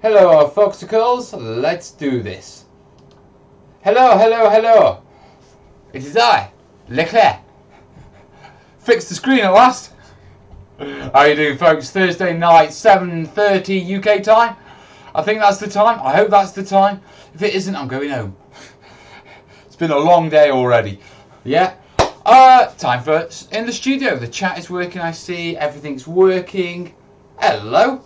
Hello, Foxicles. Let's do this. Hello, hello, hello. It is I, Leclerc. Fixed the screen at last. How you doing, folks? Thursday night, 7:30 UK time. I think that's the time. I hope that's the time. If it isn't, I'm going home. It's been a long day already. Yeah. Time for in the studio. The chat is working. I see everything's working. Hello.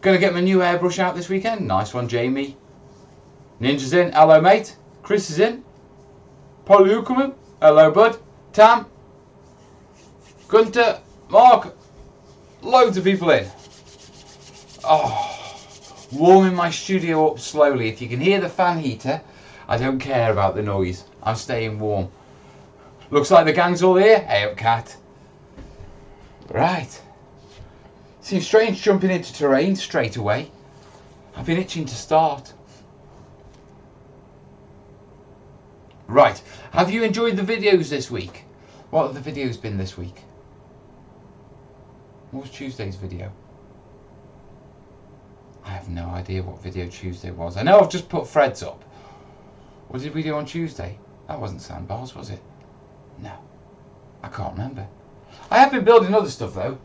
Gonna get my new airbrush out this weekend. Nice one, Jamie. Ninja's in. Hello, mate. Chris is in. Polly Huckerman. Hello, bud. Tam. Gunter. Mark. Loads of people in. Oh, warming my studio up slowly. If you can hear the fan heater, I don't care about the noise. I'm staying warm. Looks like the gang's all here. Hey up, cat. Right. Seems strange jumping into terrain straight away. I've been itching to start. Right. Have you enjoyed the videos this week? What have the videos been this week? What was Tuesday's video? I have no idea what video Tuesday was. I know I've just put Fred's up. What did we do on Tuesday? That wasn't sandbars, was it? No. I can't remember. I have been building other stuff though.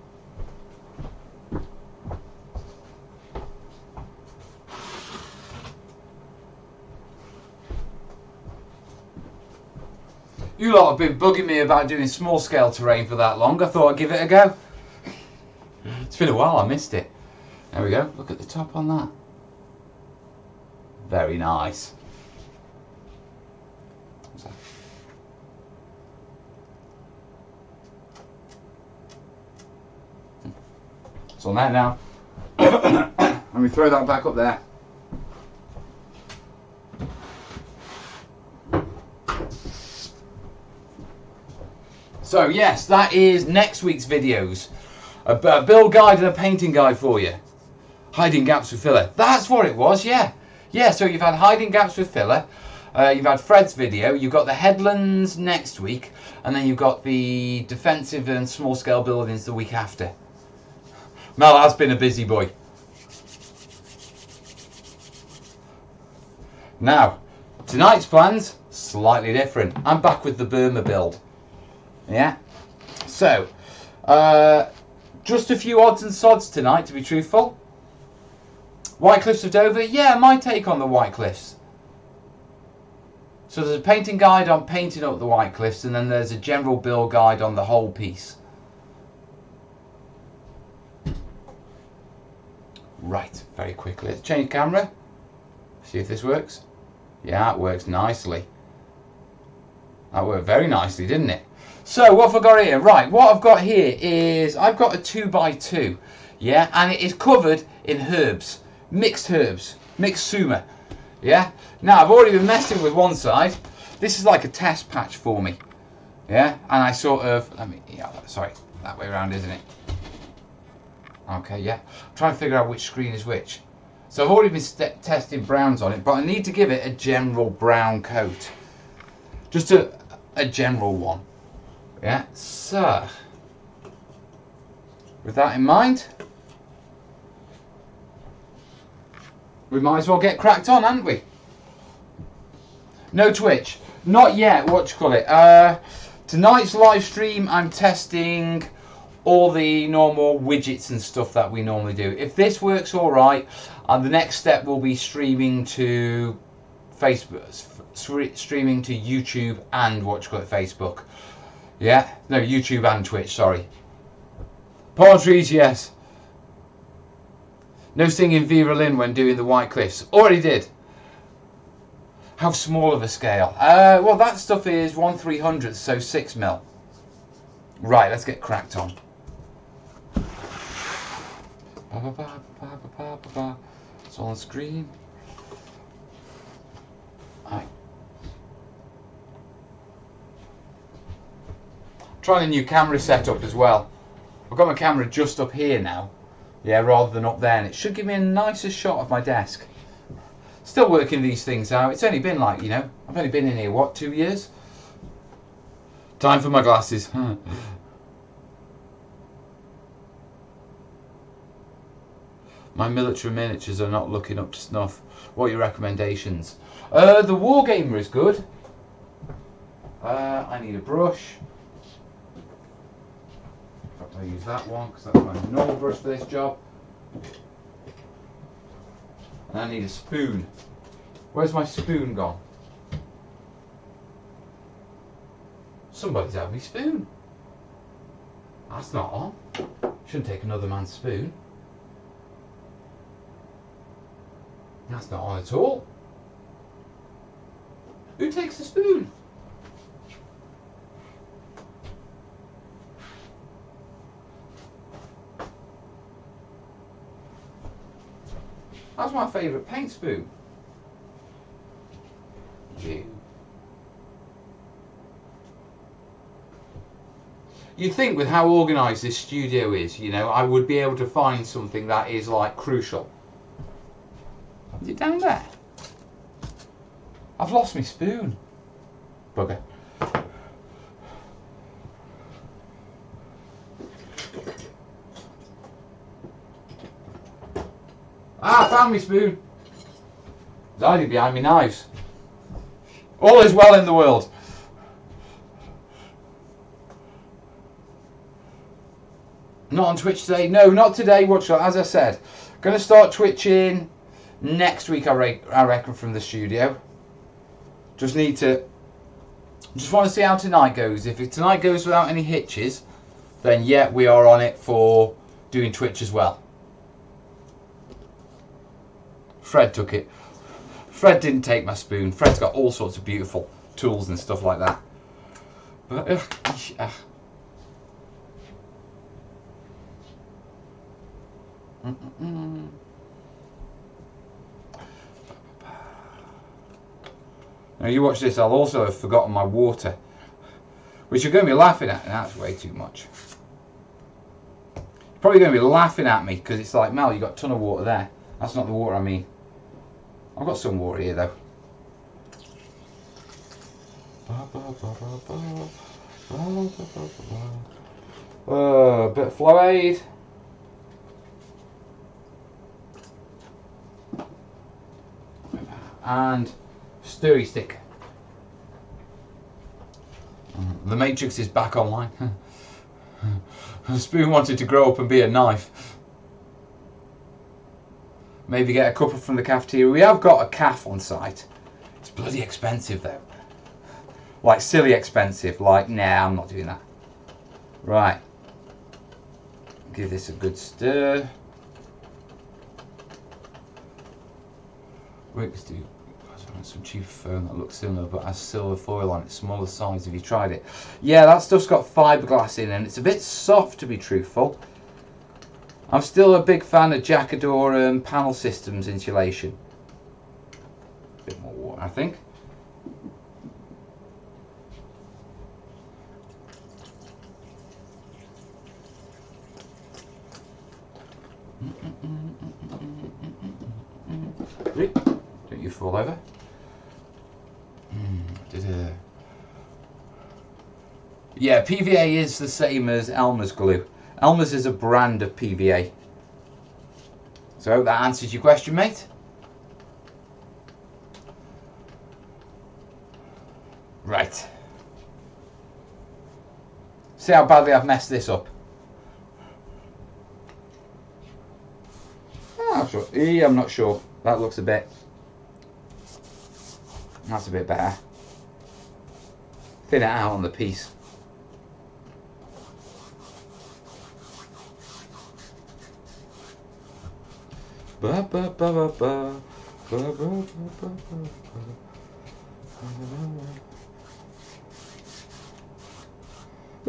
You lot have been bugging me about doing small scale terrain for that long. I thought I'd give it a go. It's been a while, I missed it. There we go, look at the top on that. Very nice. What's that? It's on there now. Let me throw that back up there. So yes, that is next week's videos. A build guide and a painting guide for you. Hiding gaps with filler. That's what it was, yeah. Yeah, so you've had hiding gaps with filler. You've had Fred's video. You've got the headlands next week. And then you've got the defensive and small scale buildings the week after. Mel has been a busy boy. Now, tonight's plans, slightly different. I'm back with the Burma build. Yeah, so just a few odds and sods tonight, to be truthful. White Cliffs of Dover, yeah, my take on the White Cliffs. So there's a painting guide on painting up the White Cliffs, and then there's a general build guide on the whole piece. Right, very quickly, let's change camera, see if this works. Yeah, it works nicely. That worked very nicely, didn't it? So what have I got here? Right, what I've got here is I've got a 2x2, yeah, and it is covered in herbs, mixed suma, yeah. Now I've already been messing with one side. This is like a test patch for me, yeah, and I sort of sorry, that way around, isn't it? Okay, yeah. I'm trying to figure out which screen is which. So I've already been testing browns on it, but I need to give it a general brown coat, just a general one. Yeah, so with that in mind, we might as well get cracked on, haven't we? No Twitch, not yet. What do you call it? Tonight's live stream, I'm testing all the normal widgets and stuff that we normally do. If this works all right, the next step will be streaming to Facebook, streaming to YouTube and what do you call it, Facebook. Yeah, no, YouTube and Twitch, sorry. Palm trees, yes. No singing Vera Lynn when doing the White Cliffs. Already did. How small of a scale? Well, that stuff is 1/300, so 6mm. Right, let's get cracked on. It's on the screen. Right. Trying a new camera setup as well. I've got my camera just up here now, yeah, rather than up there, and it should give me a nicer shot of my desk. Still working these things out. It's only been like, I've only been in here, what, 2 years? Time for my glasses. My military miniatures are not looking up to snuff. What are your recommendations? The Wargamer is good. I need a brush. In fact, I'll use that one because that's my normal brush for this job. And I need a spoon. Where's my spoon gone? Somebody's had me spoon. That's not on. Shouldn't take another man's spoon. That's not on at all. Who takes the spoon? That's my favourite paint spoon. You. You'd think with how organised this studio is, you know, I would be able to find something that is like crucial. Is it down there? I've lost my spoon. Bugger. Ah, I found my spoon. It's hiding behind me knives. All is well in the world. Not on Twitch today. No, not today. Watch that. As I said, going to start twitching next week. I reckon from the studio. Just want to see how tonight goes. If tonight goes without any hitches, then yeah, we are on it for doing Twitch as well. Fred took it. Fred didn't take my spoon. Fred's got all sorts of beautiful tools and stuff like that. But Now you watch this, I'll also have forgotten my water, which you're going to be laughing at. That's way too much. You're probably going to be laughing at me because it's like, Mel, you got a ton of water there. That's not the water I mean. I've got some water here though. A bit of flow aid. And stirry stick. The Matrix is back online. The spoon wanted to grow up and be a knife. Maybe get a couple from the cafeteria. We have got a calf on site. It's bloody expensive though. Like silly expensive. Like, nah, I'm not doing that. Right. Give this a good stir. Wicks do some cheap foam that looks similar but has silver foil on it, smaller size. Have you tried it? Yeah, that stuff's got fiberglass in and it's a bit soft to be truthful. I'm still a big fan of Jacador panel systems insulation. A bit more water, I think. Don't you fall over. Yeah, PVA is the same as Elmer's glue. Elmer's is a brand of PVA. So I hope that answers your question, mate. Right. See how badly I've messed this up. Oh, I'm not sure. That looks a bit... That's a bit better. Thin it out on the piece. We've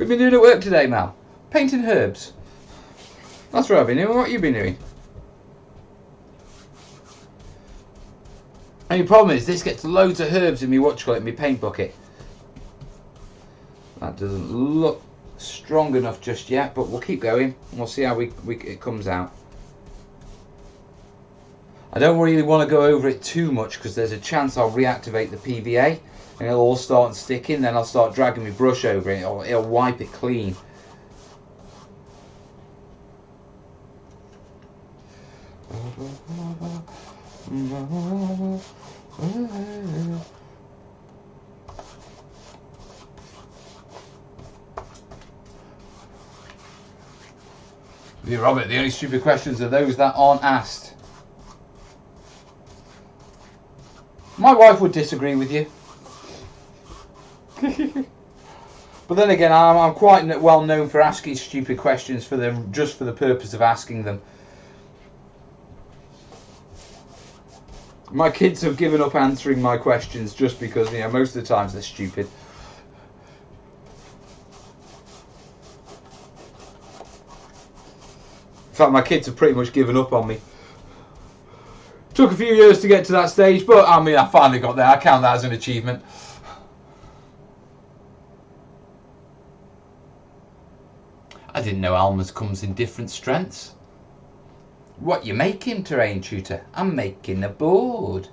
been doing at work today, Mal. Painting herbs. That's what I've been doing. What have you been doing? And the problem is, this gets loads of herbs in my paint bucket. That doesn't look strong enough just yet, but we'll keep going. We'll see how it comes out. I don't really want to go over it too much because there's a chance I'll reactivate the PVA and it'll all start sticking. Then I'll start dragging my brush over it. It'll wipe it clean. Dear Robert, the only stupid questions are those that aren't asked. My wife would disagree with you. But then again, I'm quite well known for asking stupid questions just for the purpose of asking them. My kids have given up answering my questions just because, you know, most of the times they're stupid. In fact, my kids have pretty much given up on me. Took a few years to get to that stage, but I mean, I finally got there. I count that as an achievement. I didn't know Alma's comes in different strengths. What you making, Terrain Tutor? I'm making a board.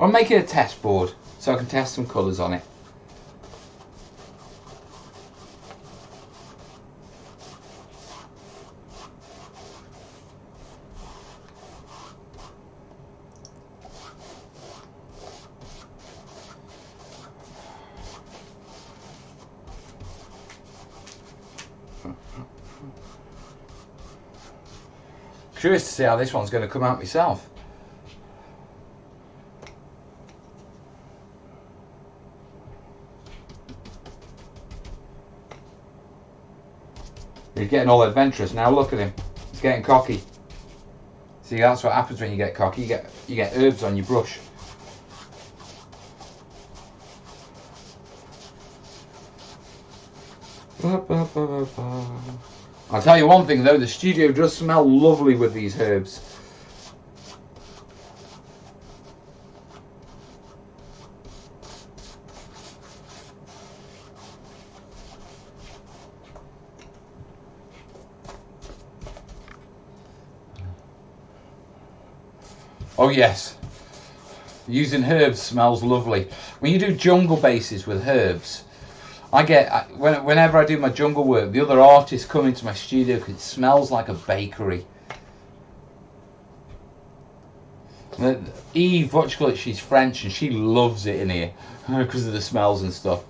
I'm making a test board so I can test some colours on it. Curious to see how this one's going to come out myself. He's getting all adventurous now. Look at him. He's getting cocky. See, that's what happens when you get cocky. You get herbs on your brush. I'll tell you one thing though, the studio does smell lovely with these herbs. Oh yes, using herbs smells lovely. When you do jungle bases with herbs, whenever I do my jungle work, the other artists come into my studio because it smells like a bakery. Eve, she's French and she loves it in here because of the smells and stuff.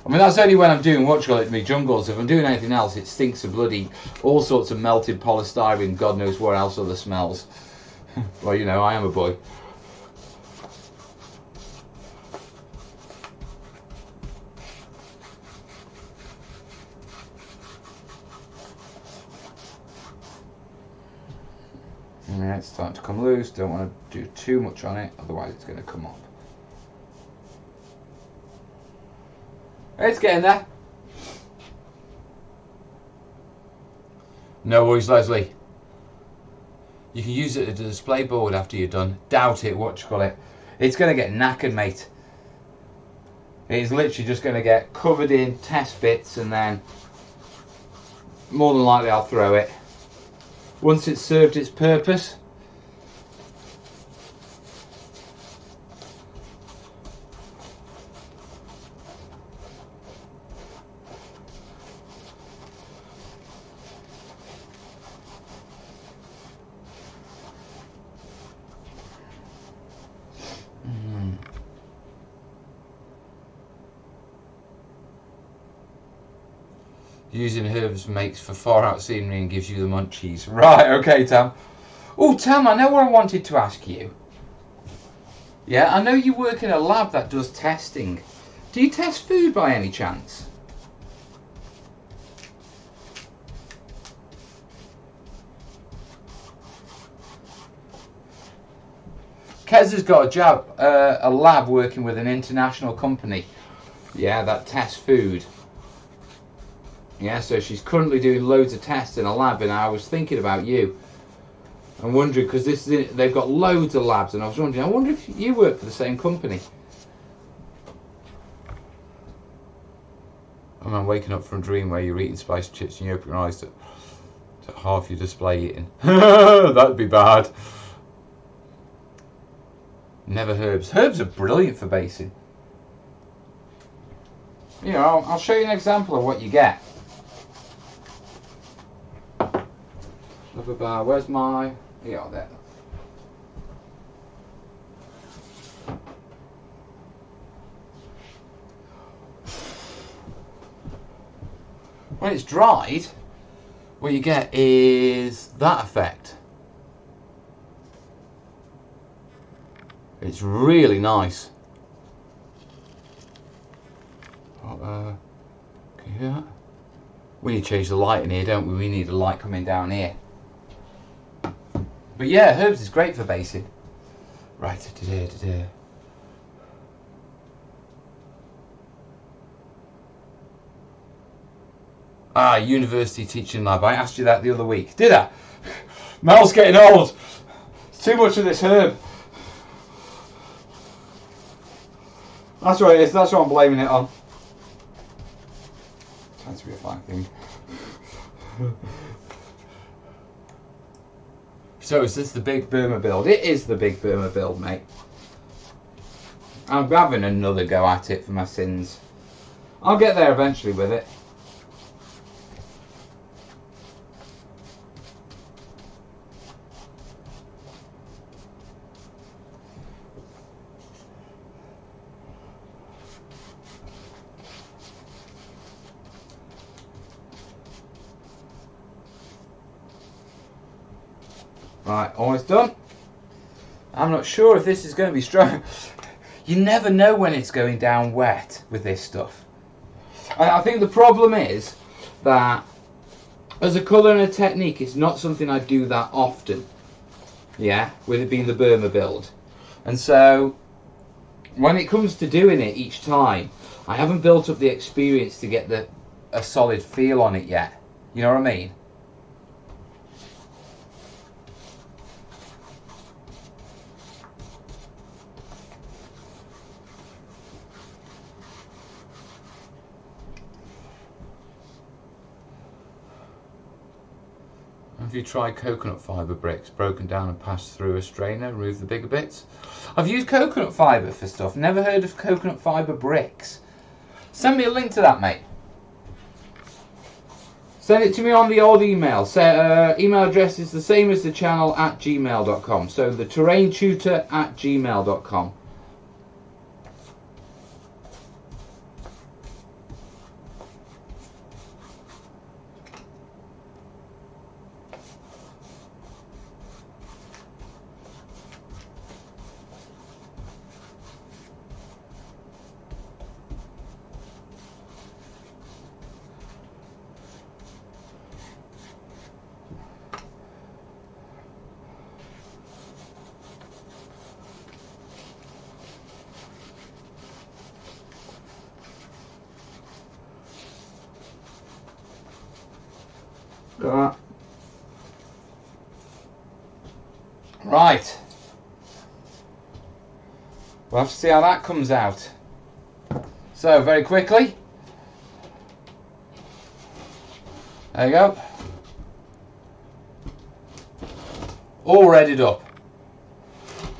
I mean, that's only when I'm doing my jungles. If I'm doing anything else, it stinks of bloody all sorts of melted polystyrene, God knows what else other smells. Well, you know, I am a boy. Yeah, it's starting to come loose. Don't want to do too much on it, otherwise it's going to come up. It's getting there. No worries, Leslie. You can use it as a display board after you're done. Doubt it, It's going to get knackered, mate. It's literally just going to get covered in test bits and then more than likely I'll throw it. Once it's served its purpose. Using herbs makes for far out scenery and gives you the munchies. Right, okay, Tam. Oh, Tam, I know what I wanted to ask you. Yeah, I know you work in a lab that does testing. Do you test food by any chance? Kez has got a lab working with an international company. Yeah, that tests food. Yeah, so she's currently doing loads of tests in a lab, and I was thinking about you. I'm wondering, because they've got loads of labs, and I was wondering, I wonder if you work for the same company. I'm waking up from a dream where you're eating spiced chips and you open your eyes to half your display eating. That'd be bad. Never herbs. Herbs are brilliant for basing. You know, I'll show you an example of what you get. Rubber bar. Where's my... Yeah, there. When it's dried, what you get is that effect. It's really nice. Can you hear that? We need to change the light in here, don't we? We need a light coming down here. But yeah, herbs is great for basing. Right, today. Ah, university teaching lab. I asked you that the other week. Did I? Mel's getting old. It's too much of this herb. That's what it is. That's what I'm blaming it on. Trying to be a fine thing. So is this the big Burma build? It is the big Burma build, mate. I'm having another go at it for my sins. I'll get there eventually with it. Right, almost done. I'm not sure if this is going to be strong. You never know when it's going down wet with this stuff. I think the problem is that as a colour and a technique, it's not something I do that often. Yeah, with it being the Burma build. And so when it comes to doing it each time, I haven't built up the experience to get a solid feel on it yet. You know what I mean? Have you tried coconut fibre bricks, broken down and passed through a strainer, remove the bigger bits? I've used coconut fibre for stuff, never heard of coconut fibre bricks. Send me a link to that, mate. Send it to me on the old email. Email address is the same as the channel at gmail.com. So the terraintutor@gmail.com. Right. We'll have to see how that comes out. So, very quickly. There you go. All readied up.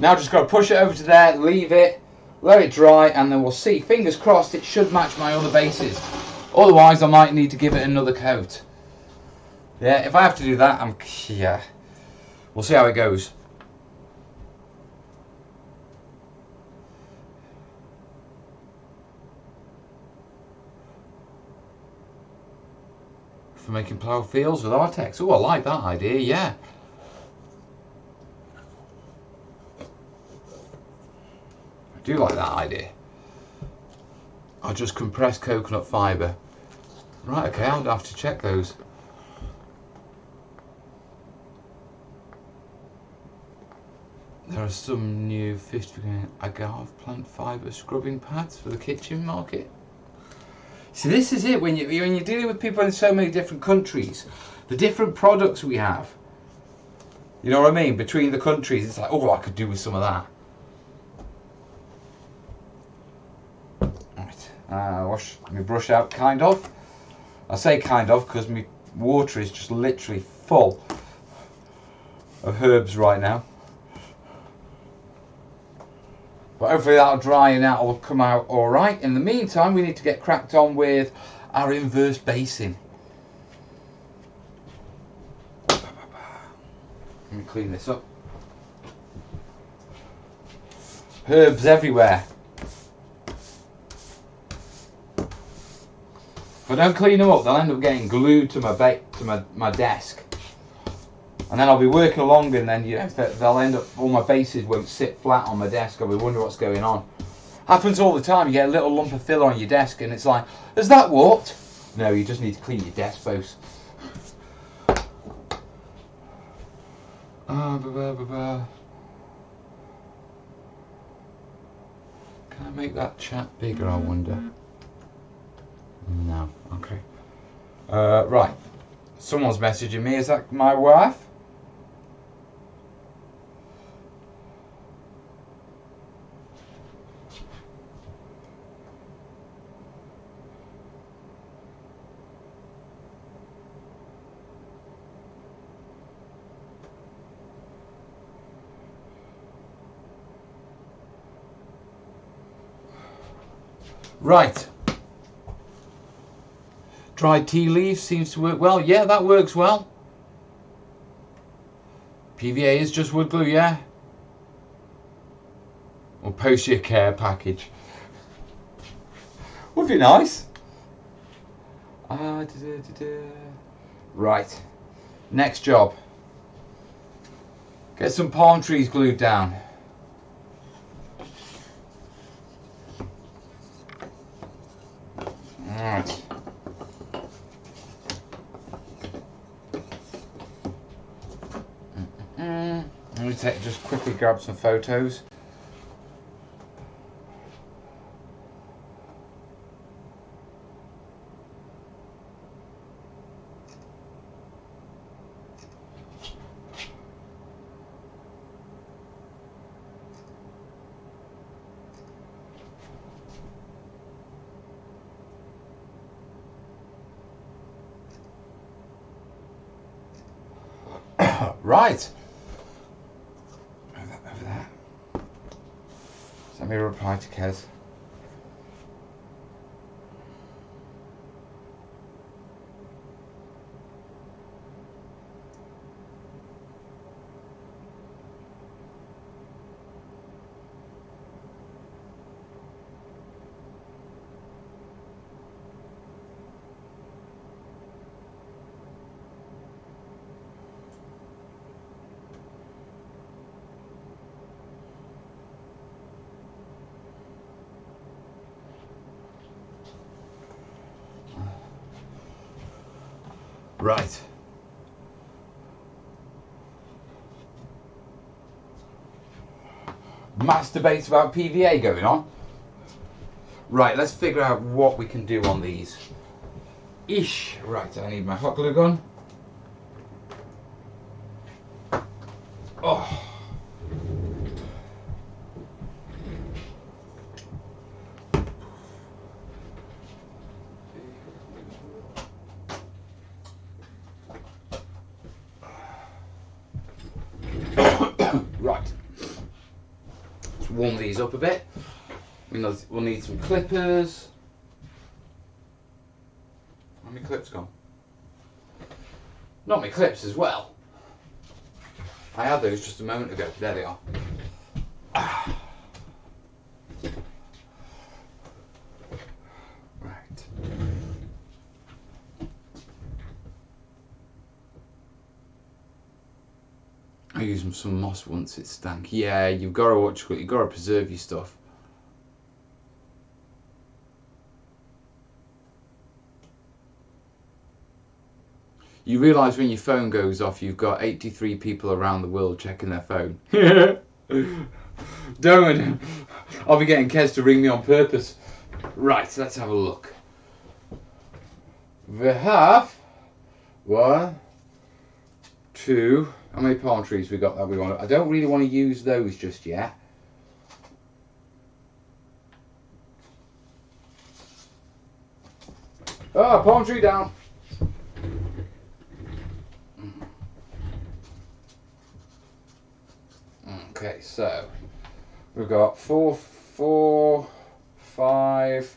Now just got to push it over to there, leave it, let it dry, and then we'll see. Fingers crossed it should match my other bases. Otherwise I might need to give it another coat. Yeah, if I have to do that, yeah. We'll see how it goes. For making plough fields with Artex. Oh, I like that idea, yeah. I do like that idea. I'll just compress coconut fibre. Right, okay, I'll have to check those. There are some new 50% agave plant fibre scrubbing pads for the kitchen market. See, this is it, when you're dealing with people in so many different countries, the different products we have. You know what I mean? Between the countries, it's like, oh, I could do with some of that. Right, wash my brush out, kind of. I say kind of because my water is just literally full of herbs right now. But hopefully that'll dry and that'll come out alright. In the meantime, we need to get cracked on with our inverse basing. clean this up. Herbs everywhere. If I don't clean them up, they'll end up getting glued to my desk. And then I'll be working along, and then they'll end up, all my bases won't sit flat on my desk. I'll be wondering what's going on. Happens all the time. You get a little lump of filler on your desk, and it's like, is that warped? No, you just need to clean your desk post. Can I make that chat bigger, I wonder? No, okay. Right. Someone's messaging me. Is that my wife? Right. Dried tea leaves seems to work well. Yeah, that works well. PVA is just wood glue, yeah. Or post your care package. Would be nice. Right. Next job. Get some palm trees glued down. Alright. Let me just quickly grab some photos. Right. Over there. Let me reply to Kez. Right. Mass debates about PVA going on. Right, let's figure out what we can do on these. Ish. Right, I need my hot glue gun. Oh. Right, let's warm these up a bit. We'll need some clippers. How many clips gone? Not my clips as well. I had those just a moment ago. There they are. Right. I used some moss once, it stank. Yeah, you've got to watch it. You've got to preserve your stuff. You realise when your phone goes off, you've got 83 people around the world checking their phone. Don't. I'll be getting Kez to ring me on purpose. Right, let's have a look. We have 1, 2. How many palm trees we got that we want? I don't really want to use those just yet. Oh, palm tree down. Okay, so we've got 4, 5,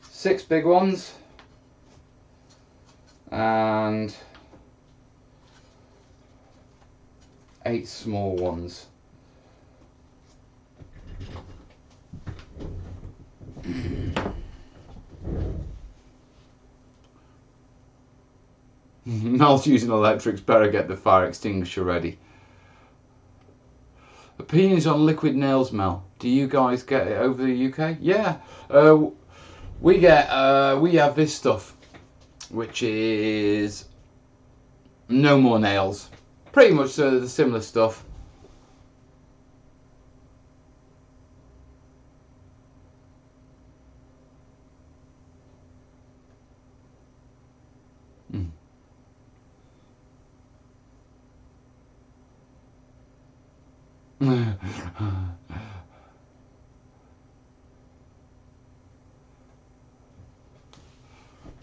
6 big ones, and 8 small ones. Mel's using electrics, better get the fire extinguisher ready. Opinions on liquid nails, Mel. Do you guys get it over the UK? Yeah, we have this stuff, which is no more nails. Pretty much the similar stuff.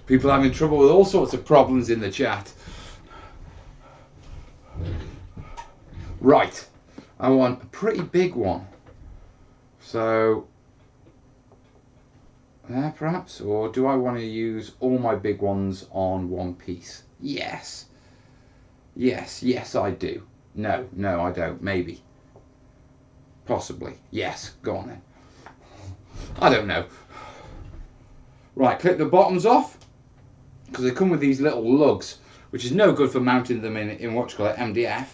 People having trouble with all sorts of problems in the chat. Right, I want a pretty big one. So, there perhaps? Or do I want to use all my big ones on one piece? Yes. Yes, I do. No, I don't. Maybe. Possibly. Yes, go on then. I don't know. Right, clip the bottoms off, because they come with these little lugs, which is no good for mounting them in what you call it, MDF.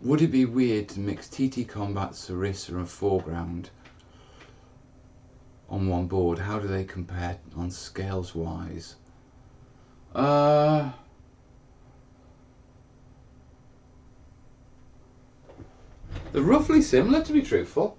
Would it be weird to mix TT Combat, Sarissa and Foreground on one board? How do they compare on scales wise? They're roughly similar, to be truthful.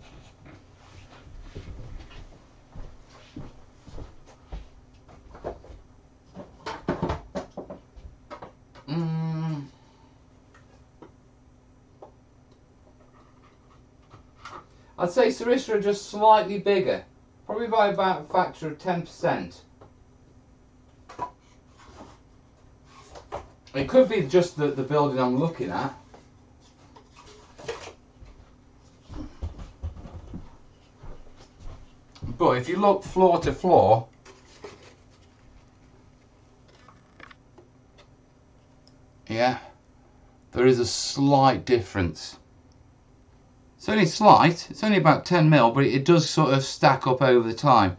I'd say Sarissa are just slightly bigger, probably by about a factor of 10%. It could be just the building I'm looking at. But if you look floor to floor, yeah, there is a slight difference. It's only slight, it's only about 10 mil, but it does sort of stack up over the time.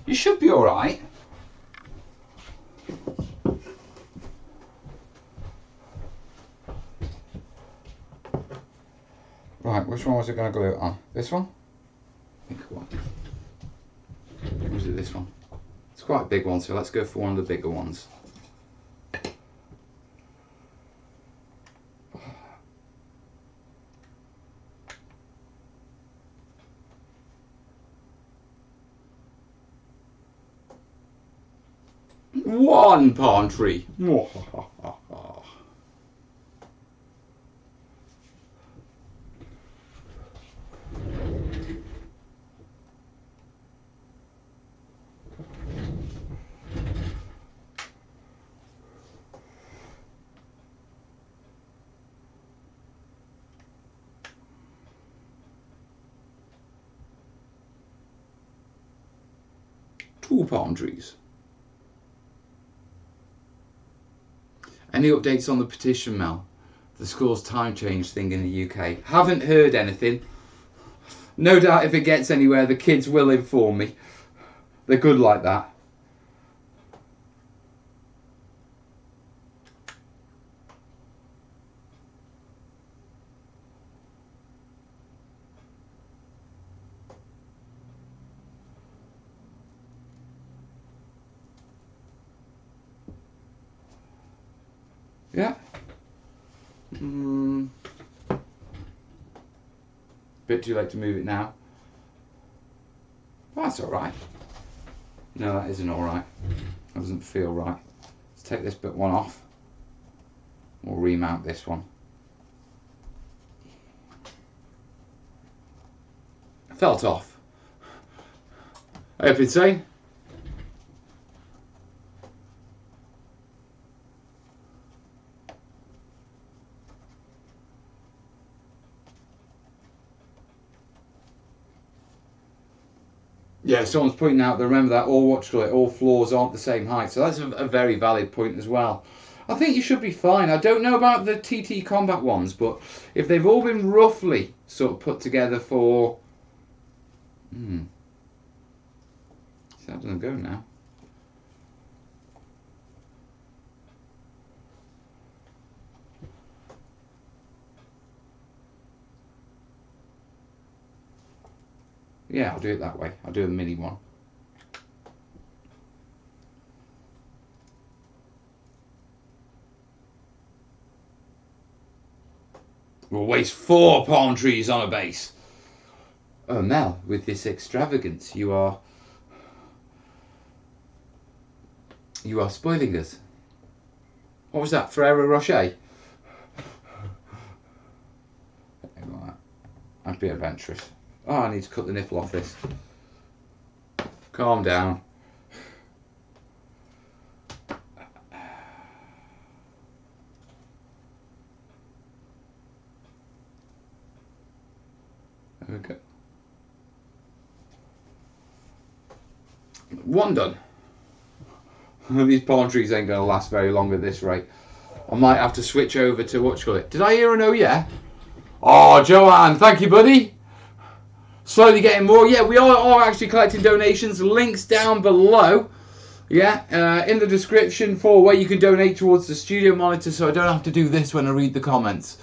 You should be alright. Right, which one was it going to glue it on? This one? I think what? Or was it this one? It's quite a big one, so let's go for one of the bigger ones. One palm tree. Two palm trees. Any updates on the petition, Mel? The school's time change thing in the UK. Haven't heard anything. No doubt if it gets anywhere, the kids will inform me. They're good like that. Yeah. Bit too late to move it now. That's alright. No, that isn't alright. That doesn't feel right. Let's take this bit one off. We'll remount this one. Felt off. I hope it's insane. Yeah, someone's pointing out that, remember that all floors aren't the same height, so that's a very valid point as well. I think you should be fine. I don't know about the TT Combat ones, but if they've all been roughly sort of put together for... See, that doesn't go now. Yeah, I'll do it that way. I'll do a mini one. We'll waste 4 palm trees on a base. Oh, Mel, with this extravagance, you are spoiling us. What was that, Ferrero Rocher? I'd be adventurous. Oh, I need to cut the nipple off this. Calm down. There we go. One done. These palm trees ain't going to last very long at this rate. I might have to switch over to what you call it. Did I hear an oh yeah? Oh, Joanne, thank you, buddy. Slowly getting more. Yeah, we are actually collecting donations. Links down below. Yeah, in the description for where you can donate towards the studio monitor, so I don't have to do this when I read the comments.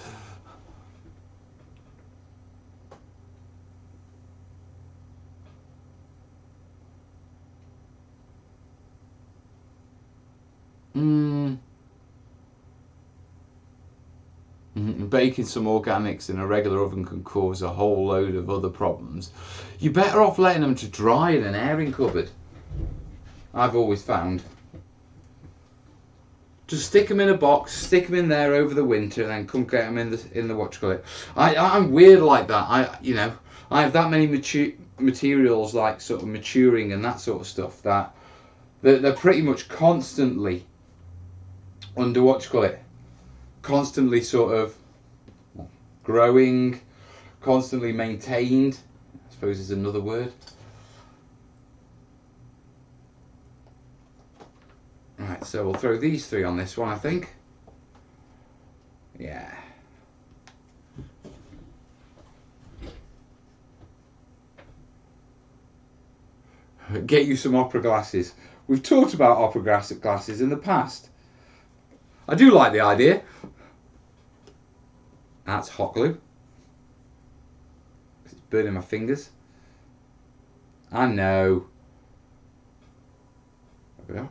Baking some organics in a regular oven can cause a whole load of other problems. You're better off letting them to dry in an airing cupboard. I've always found. Just stick them in a box, stick them in there over the winter, and then come get them in the what you call it. I'm weird like that. I have that many materials like sort of maturing and that sort of stuff that they're pretty much constantly under what you call it. Constantly sort of growing, constantly maintained, I suppose is another word. Right, so we'll throw these 3 on this one, I think. Yeah. Get you some opera glasses. We've talked about opera glasses in the past. I do like the idea. That's hot glue. It's burning my fingers. I know. There we go.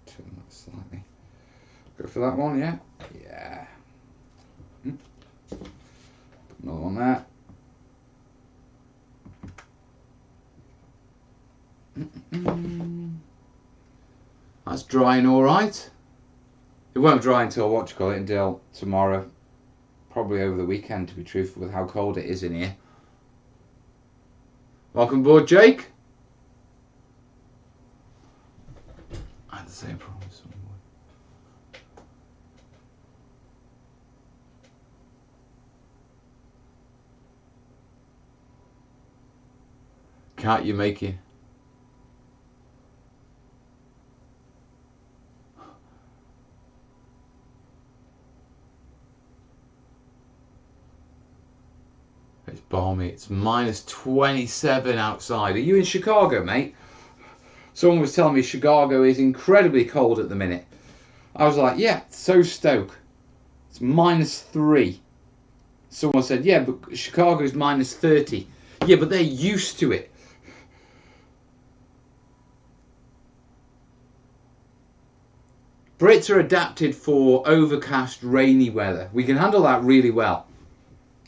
Turn that slightly. Go for that one, yeah? Yeah. Another one there. That's drying all right. It won't dry until until tomorrow. Probably over the weekend, to be truthful, with how cold it is in here. Welcome aboard, Jake. I had the same problem with someone. Can't you make it? It's balmy. It's minus 27 outside. Are you in Chicago, mate? Someone was telling me Chicago is incredibly cold at the minute. I was like, yeah, so Stoke. It's minus 3. Someone said, yeah, but Chicago's minus 30. Yeah, but they're used to it. Brits are adapted for overcast, rainy weather. We can handle that really well.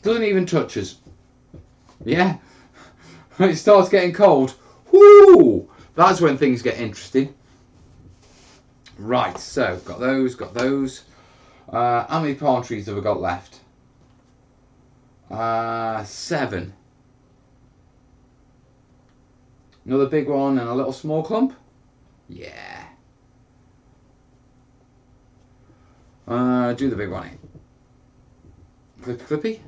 Doesn't even touch us. Yeah, when it starts getting cold, whoo, that's when things get interesting. Right, so got those. How many palm trees have we got left? 7. Another big one and a little small clump. Yeah. Do the big one. Clippy.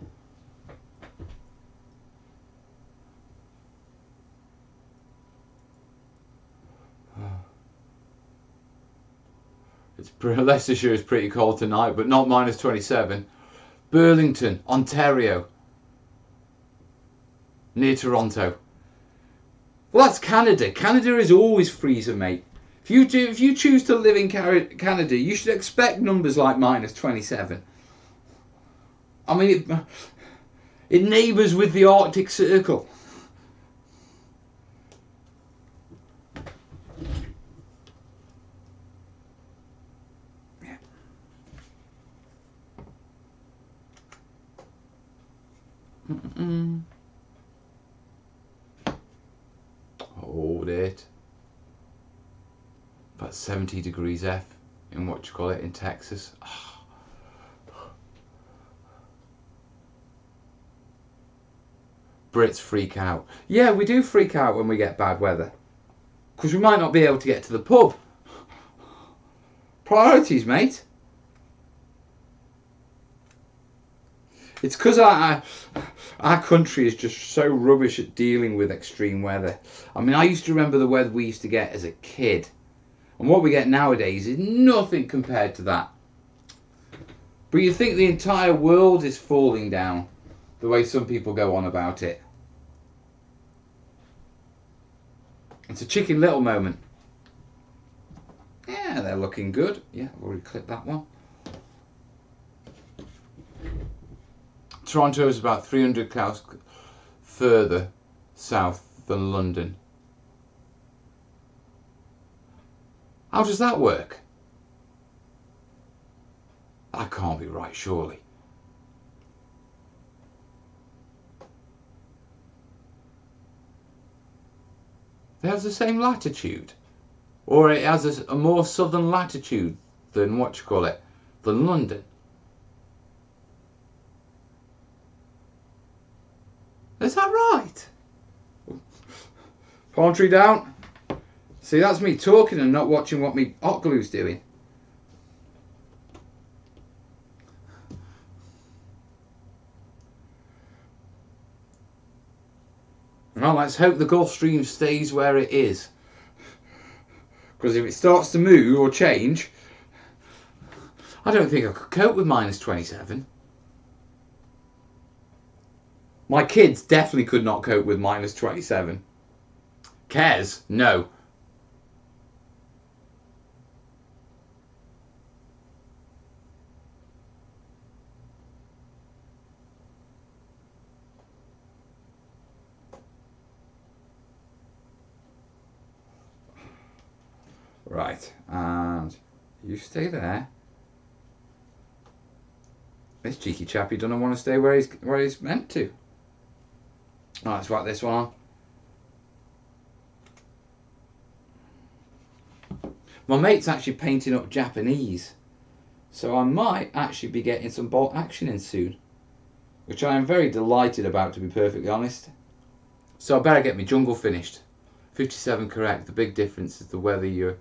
Leicestershire is pretty cold tonight, but not -27. Burlington, Ontario, near Toronto. Well, that's Canada. Canada is always freezing, mate. If you choose to live in Canada, you should expect numbers like -27. I mean, it neighbours with the Arctic Circle. Yeah. Hold it. About 70 degrees F in what you call it in Texas. Brits freak out. Yeah, we do freak out when we get bad weather, because we might not be able to get to the pub. Priorities, mate. It's because our country is just so rubbish at dealing with extreme weather. I mean, I used to remember the weather we used to get as a kid, and what we get nowadays is nothing compared to that. But you think the entire world is falling down, the way some people go on about it. It's a Chicken Little moment. Yeah, they're looking good. Yeah, I've already clicked that one. Toronto is about 300 miles further south than London. How does that work? That can't be right, surely. It has the same latitude, or it has a more southern latitude than than London. Is that right? Palm tree down. See, that's me talking and not watching what me hot glue's doing. Well, let's hope the Gulf Stream stays where it is. Because if it starts to move or change, I don't think I could cope with -27. My kids definitely could not cope with -27. Kez, no. Right, and you stay there. This cheeky chappy doesn't want to stay where he's meant to. Oh, let's whack this one on. My mate's actually painting up Japanese, so I might actually be getting some bolt action in soon, which I am very delighted about, to be perfectly honest. So I better get my jungle finished. 57 correct. The big difference is the weather you're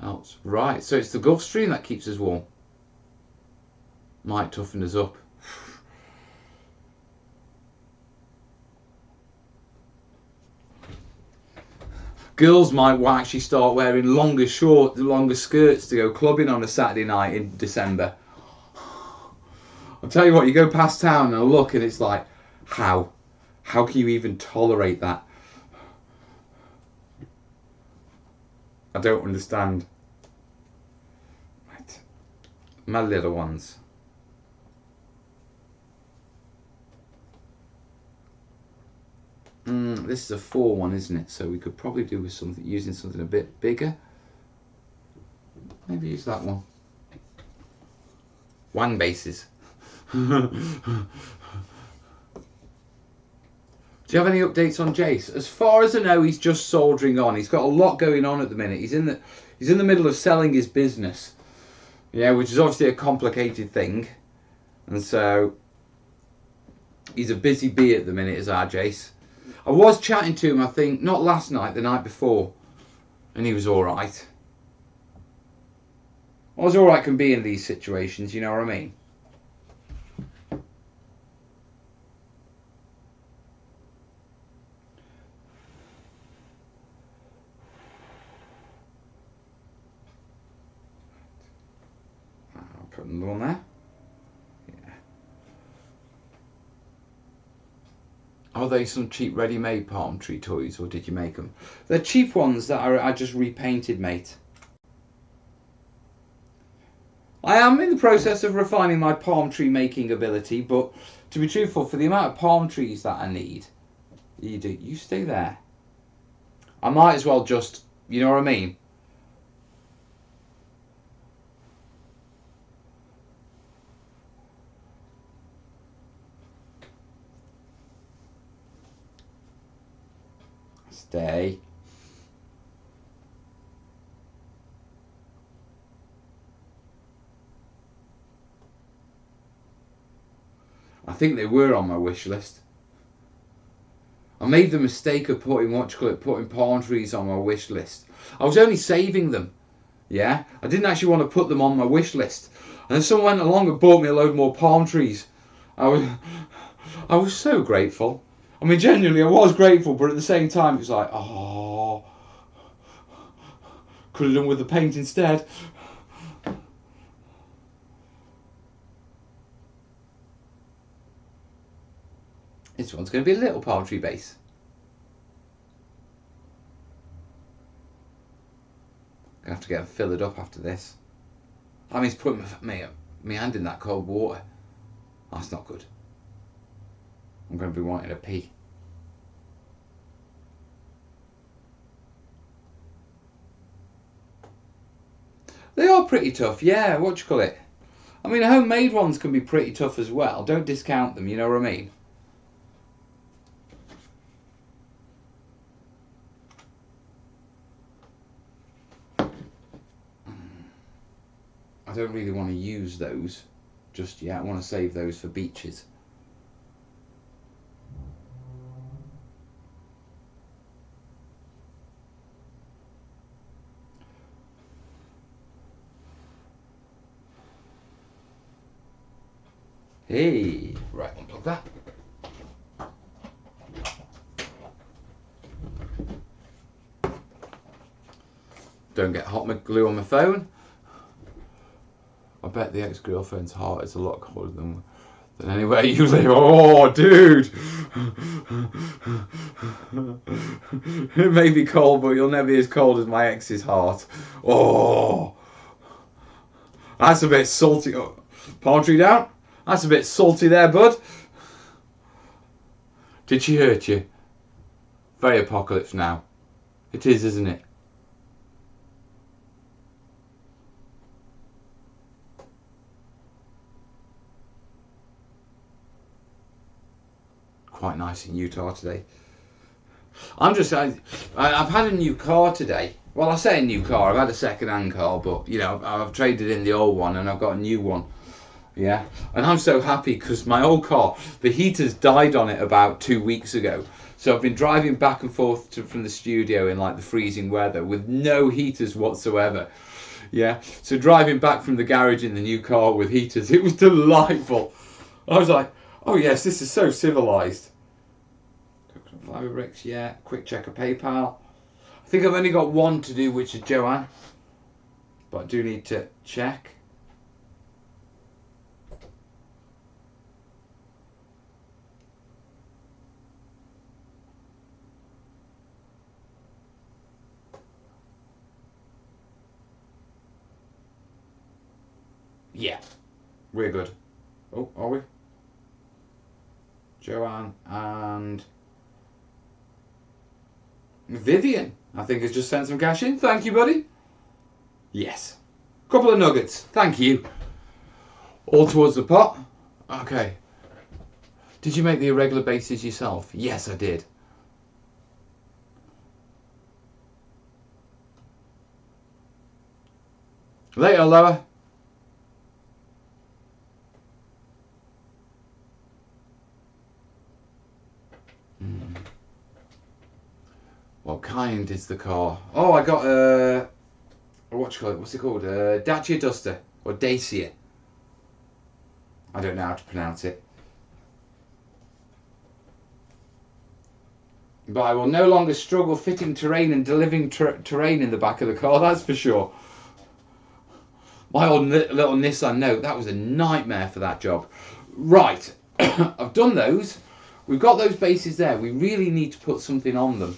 out. Right, so it's the Gulf Stream that keeps us warm. Might toughen us up. Girls might actually start wearing longer skirts to go clubbing on a Saturday night in December. I'll tell you what, you go past town and look and it's like, how can you even tolerate that? I don't understand. Right. My little ones. This is a 4 one, isn't it? So we could probably do with using something a bit bigger. Maybe use that one. Wang bases. Do you have any updates on Jace? As far as I know, he's just soldering on. He's got a lot going on at the minute. He's in the middle of selling his business. Yeah, which is obviously a complicated thing. And so he's a busy bee at the minute, is our Jace. I was chatting to him, I think, not last night, the night before, and he was alright. I was alright can be in these situations, you know what I mean? Got another one there. Yeah. Are they some cheap ready-made palm tree toys, or did you make them? They're cheap ones that I just repainted, mate. I am in the process of refining my palm tree making ability, but to be truthful, for the amount of palm trees that I need, you stay there. I might as well just, you know what I mean? Stay. I think they were on my wish list. I made the mistake of putting palm trees on my wish list. I was only saving them. Yeah, I didn't actually want to put them on my wish list. And then someone went along and bought me a load more palm trees. I was so grateful. I mean, genuinely, I was grateful, but at the same time, it's like, oh, could have done with the paint instead. This one's going to be a little palm tree base. Gonna have to get them filled up after this. That means putting my hand in that cold water. That's not good. I'm going to be wanting to pee. They are pretty tough, yeah, what do you call it? I mean, homemade ones can be pretty tough as well. Don't discount them, you know what I mean? I don't really want to use those just yet. I want to save those for beaches. Hey, right, unplug that. Don't get hot glue on my phone. I bet the ex-girlfriend's heart is a lot colder than anywhere you live. Oh, dude! It may be cold, but you'll never be as cold as my ex's heart. Oh! That's a bit salty. Oh, palm tree down? That's a bit salty there, bud. Did she hurt you? Very Apocalypse Now. It is, isn't it? Quite nice in Utah today. I've had a new car today. Well, I say a new car. I've had a second-hand car, but you know, I've traded in the old one and I've got a new one. Yeah, and I'm so happy because my old car, the heaters died on it about 2 weeks ago. So I've been driving back and forth from the studio in like the freezing weather with no heaters whatsoever. Yeah, so driving back from the garage in the new car with heaters, it was delightful. I was like, oh yes, this is so civilized. Fiber bricks, yeah. Quick check of PayPal. I think I've only got one to do, which is Joanne. But I do need to check. Yeah. We're good. Oh, are we? Joanne and Vivian, I think, has just sent some cash in. Thank you, buddy. Yes. Couple of nuggets. Thank you. All towards the pot. Okay. Did you make the irregular bases yourself? Yes, I did. Later, lower. What kind is the car? Oh, I got a what's it called? A Dacia Duster or Dacia. I don't know how to pronounce it. But I will no longer struggle fitting terrain and delivering terrain in the back of the car, that's for sure. My old little Nissan Note, that was a nightmare for that job. Right, I've done those. We've got those bases there. We really need to put something on them.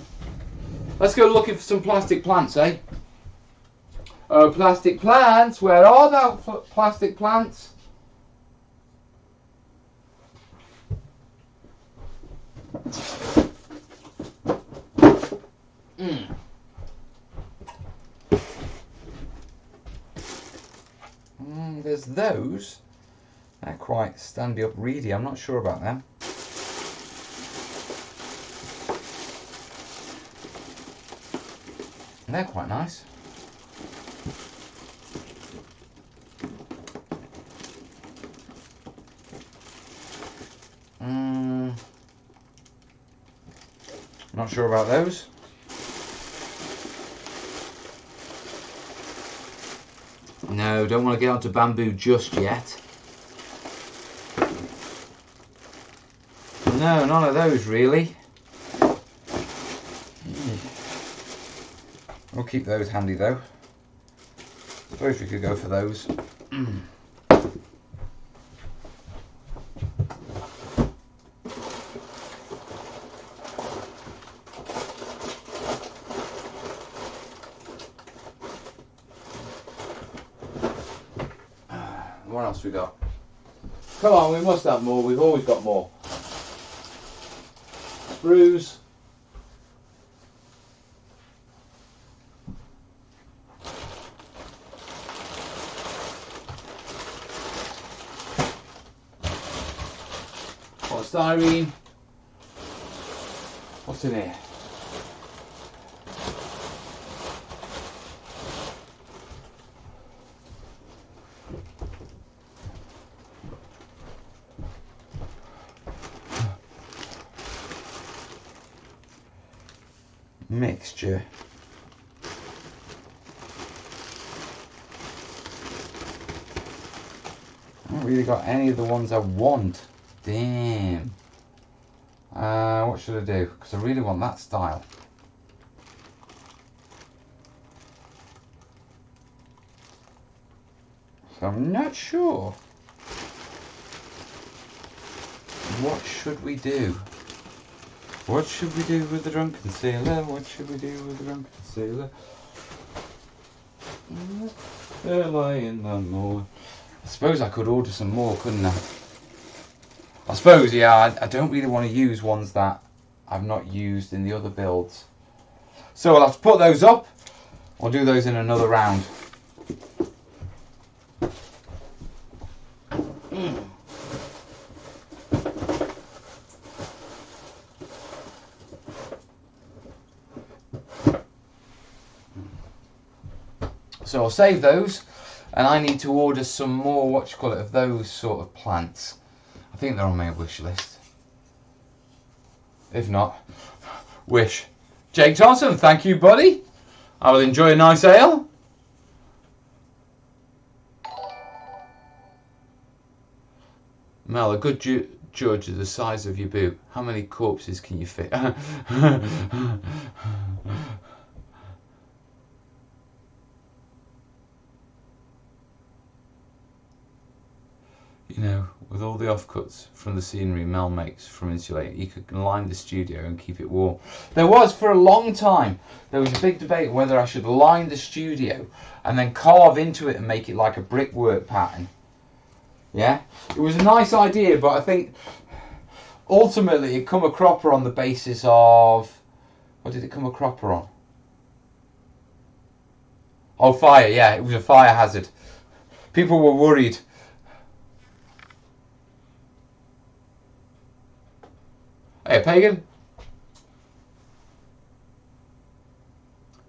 Let's go looking for some plastic plants, eh? Oh, plastic plants, where are those plastic plants? There's those. They're quite standy up reedy. I'm not sure about them. They're quite nice. Not sure about those. No, don't want to get onto bamboo just yet. No, none of those really. We'll keep those handy though. Suppose we could go for those. What else we got? Come on, we must have more. We've always got more. Sprues. Polystyrene. What's in here? Mixture. I haven't really got any of the ones I want. Damn. What should I do? Because I really want that style. So I'm not sure. What should we do? What should we do with the drunken sailor? What should we do with the drunken sailor? Early in the morning. I suppose I could order some more, couldn't I? I suppose, yeah, I don't really want to use ones that I've not used in the other builds. So I'll have to put those up. I'll do those in another round. So I'll save those, and I need to order some more, of those sort of plants. I think they're on my wish list. If not, wish. Jake Thompson, thank you, buddy. I will enjoy a nice ale. Mel, a good judge of the size of your boot. How many corpses can you fit? You know, with all the offcuts from the scenery Mel makes from insulating, you could line the studio and keep it warm. There was, for a long time, there was a big debate whether I should line the studio and then carve into it and make it like a brickwork pattern. Yeah? It was a nice idea, but I think ultimately it come a cropper on the basis of... What did it come a cropper on? Oh, fire, yeah, it was a fire hazard. People were worried. Hey, Pagan.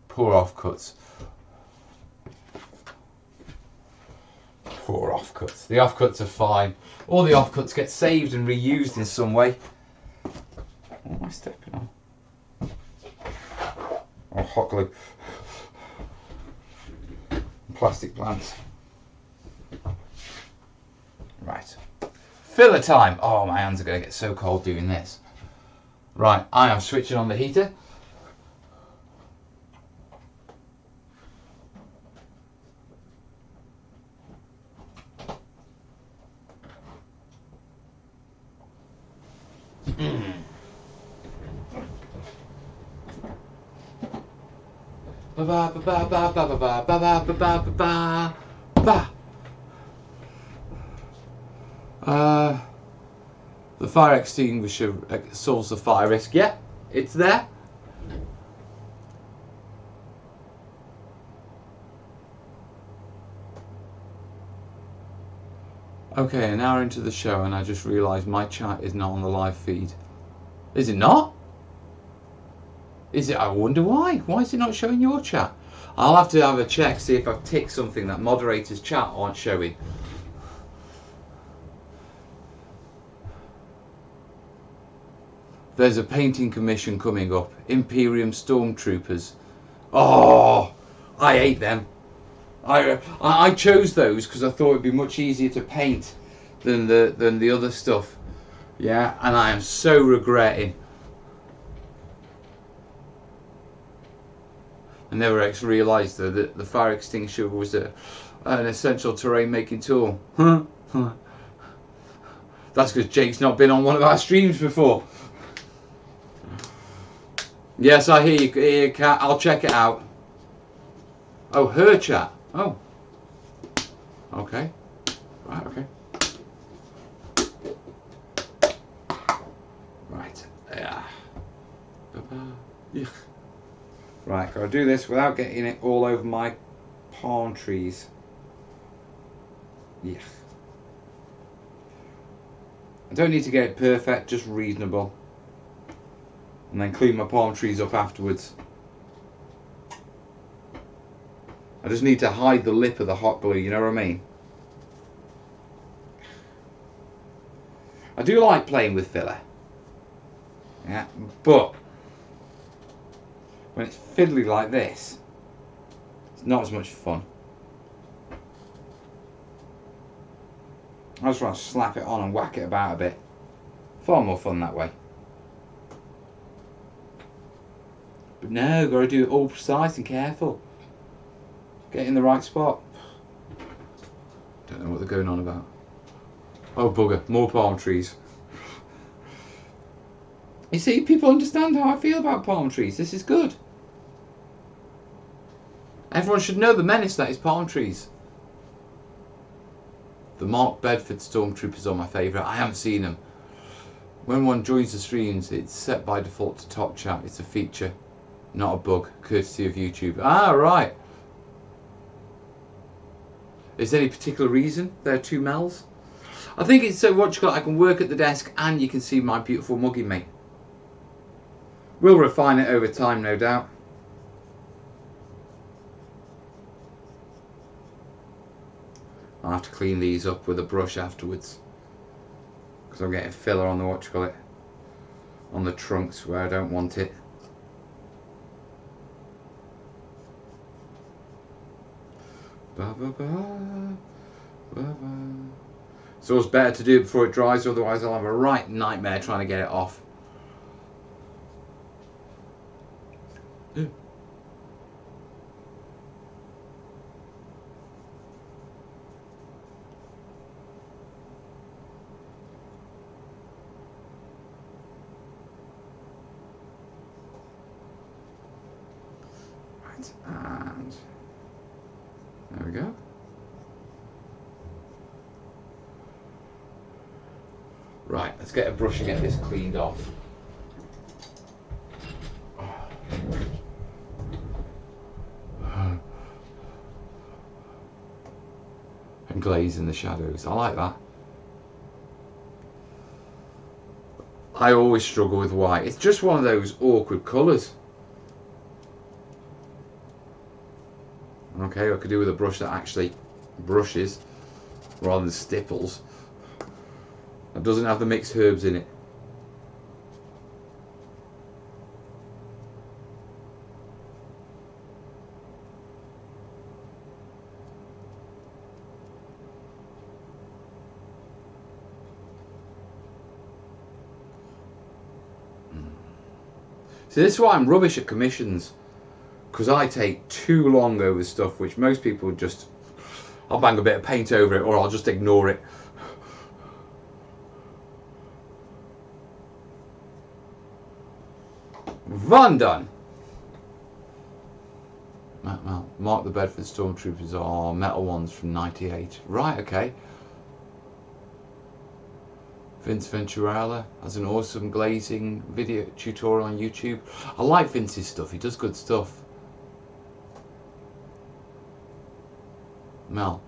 Poor offcuts. Poor offcuts. The offcuts are fine. All the offcuts get saved and reused in some way. What am I stepping on? Oh, hot glue. Plastic plants. Right. Filler time. Oh, my hands are going to get so cold doing this. Right, I am switching on the heater. Ba ba ba ba ba ba ba ba ba ba ba ba ba. The fire extinguisher solves the fire risk. Yeah, it's there. Okay, an hour into the show and I just realised my chat is not on the live feed. Is it not? Is it? I wonder why. Why is it not showing your chat? I'll have to have a check, see if I've ticked something that moderators chat aren't showing. There's a painting commission coming up. Imperium Stormtroopers. Oh, I hate them. I chose those because I thought it'd be much easier to paint than the other stuff. Yeah, and I am so regretting. I never realised that the fire extinguisher was an essential terrain making tool. That's because Jake's not been on one of our streams before. Yes, I hear you, Kat. I'll check it out. Oh, her chat. Oh. Okay. Right, okay. Right. Yeah. Right, gotta do this without getting it all over my palm trees. Yeah. I don't need to get it perfect, just reasonable. And then clean my palm trees up afterwards. I just need to hide the lip of the hot glue, you know what I mean? I do like playing with filler. Yeah, but when it's fiddly like this, it's not as much fun. I just want to slap it on and whack it about a bit. Far more fun that way. But no, got to do it all precise and careful. Get in the right spot. Don't know what they're going on about. Oh bugger, more palm trees. You see, people understand how I feel about palm trees. This is good. Everyone should know the menace that is palm trees. The Mark Bedford Stormtroopers are my favourite. I haven't seen them. When one joins the streams, it's set by default to top chat. It's a feature, not a bug, courtesy of YouTube. Ah, right. Is there any particular reason there are two Mels? I think it's so what you got. I can work at the desk and you can see my beautiful muggy mate. We'll refine it over time, no doubt. I'll have to clean these up with a brush afterwards because I'm getting filler on the what you call it, on the trunks where I don't want it. Ba, ba, ba, ba, ba. It's always better to do it before it dries, otherwise I'll have a right nightmare trying to get it off. Ooh. Right, and there we go. Right, let's get a brush and get this cleaned off. And glaze in the shadows. I like that. I always struggle with white. It's just one of those awkward colours. Okay, I could do with a brush that actually brushes rather than stipples. That doesn't have the mixed herbs in it. So this is why I'm rubbish at commissions, because I take too long over stuff which most people just, I'll bang a bit of paint over it or I'll just ignore it. Van done. Mark the Bedford Stormtroopers are metal ones from '98. Right, okay. Vince Venturella has an awesome glazing video tutorial on YouTube. I like Vince's stuff, he does good stuff. Mel,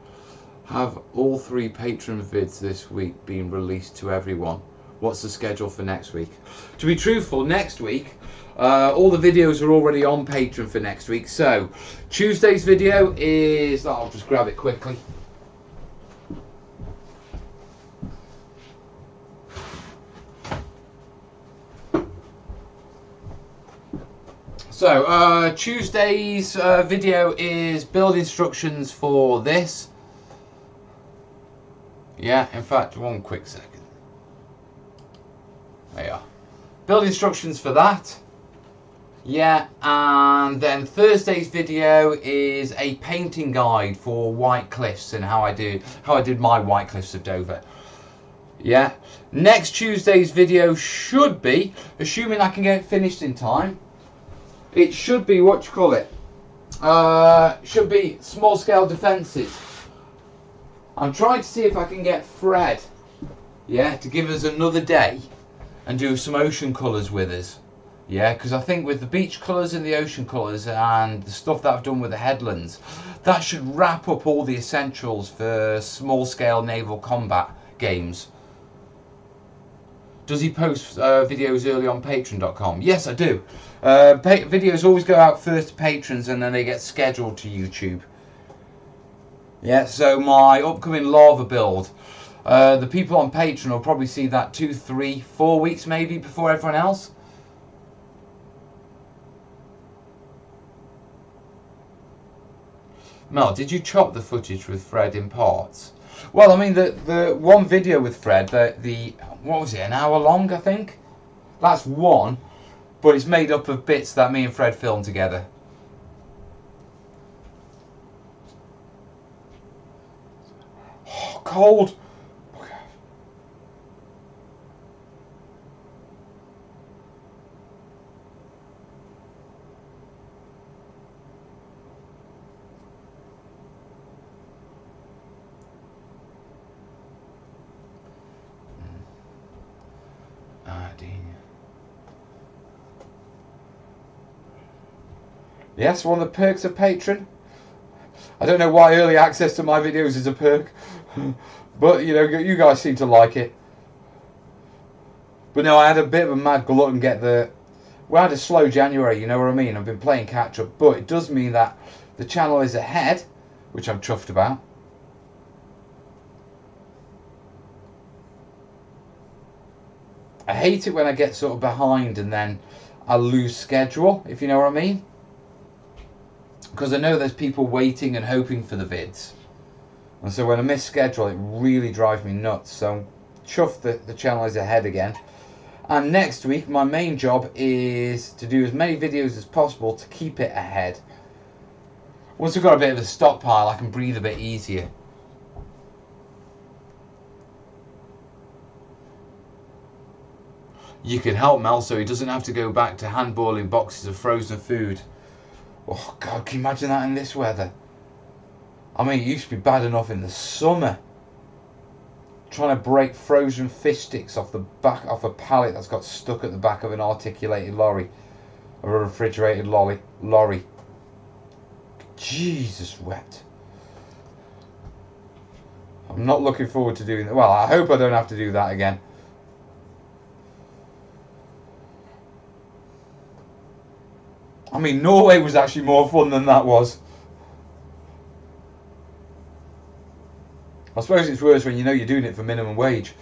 have all 3 Patreon vids this week been released to everyone? What's the schedule for next week? To be truthful, next week, all the videos are already on Patreon for next week. So, Tuesday's video is... I'll just grab it quickly. So, Tuesday's video is build instructions for this. Yeah, in fact, one quick second. There you are. Build instructions for that. Yeah, and then Thursday's video is a painting guide for White Cliffs and how I did my White Cliffs of Dover. Yeah. Next Tuesday's video should be, assuming I can get it finished in time, it should be, what you call it? Should be small scale defences. I'm trying to see if I can get Fred, yeah, to give us another day and do some ocean colours with us. Yeah, because I think with the beach colours and the ocean colours and the stuff that I've done with the headlands, that should wrap up all the essentials for small scale naval combat games. Does he post videos early on patreon.com? Yes, I do. Videos always go out first to patrons and then they get scheduled to YouTube. Yeah, so my upcoming lava build, the people on Patreon will probably see that 2, 3, 4 weeks maybe before everyone else. Mel, did you chop the footage with Fred in parts? Well, I mean, the one video with Fred, what was it, an hour long, I think? That's one, but it's made up of bits that me and Fred filmed together. Oh, cold. Yes, one of the perks of Patreon. I don't know why early access to my videos is a perk, but you know, you guys seem to like it. But no, I had a bit of a mad glut and well, I had a slow January, you know what I mean? I've been playing catch up, but it does mean that the channel is ahead, which I'm chuffed about. I hate it when I get sort of behind and then I lose schedule, if you know what I mean. Because I know there's people waiting and hoping for the vids. And so when I miss schedule, it really drives me nuts. So I'm chuffed that the channel is ahead again. And next week, my main job is to do as many videos as possible to keep it ahead. Once I've got a bit of a stockpile, I can breathe a bit easier. You can help Mel so he doesn't have to go back to hand-boiling boxes of frozen food. Oh God, can you imagine that in this weather? I mean, it used to be bad enough in the summer. Trying to break frozen fish sticks off a pallet that's got stuck at the back of an articulated lorry. Or a refrigerated lorry. Jesus wept. I'm not looking forward to doing that. Well, I hope I don't have to do that again. I mean, Norway was actually more fun than that was. I suppose it's worse when you know you're doing it for minimum wage.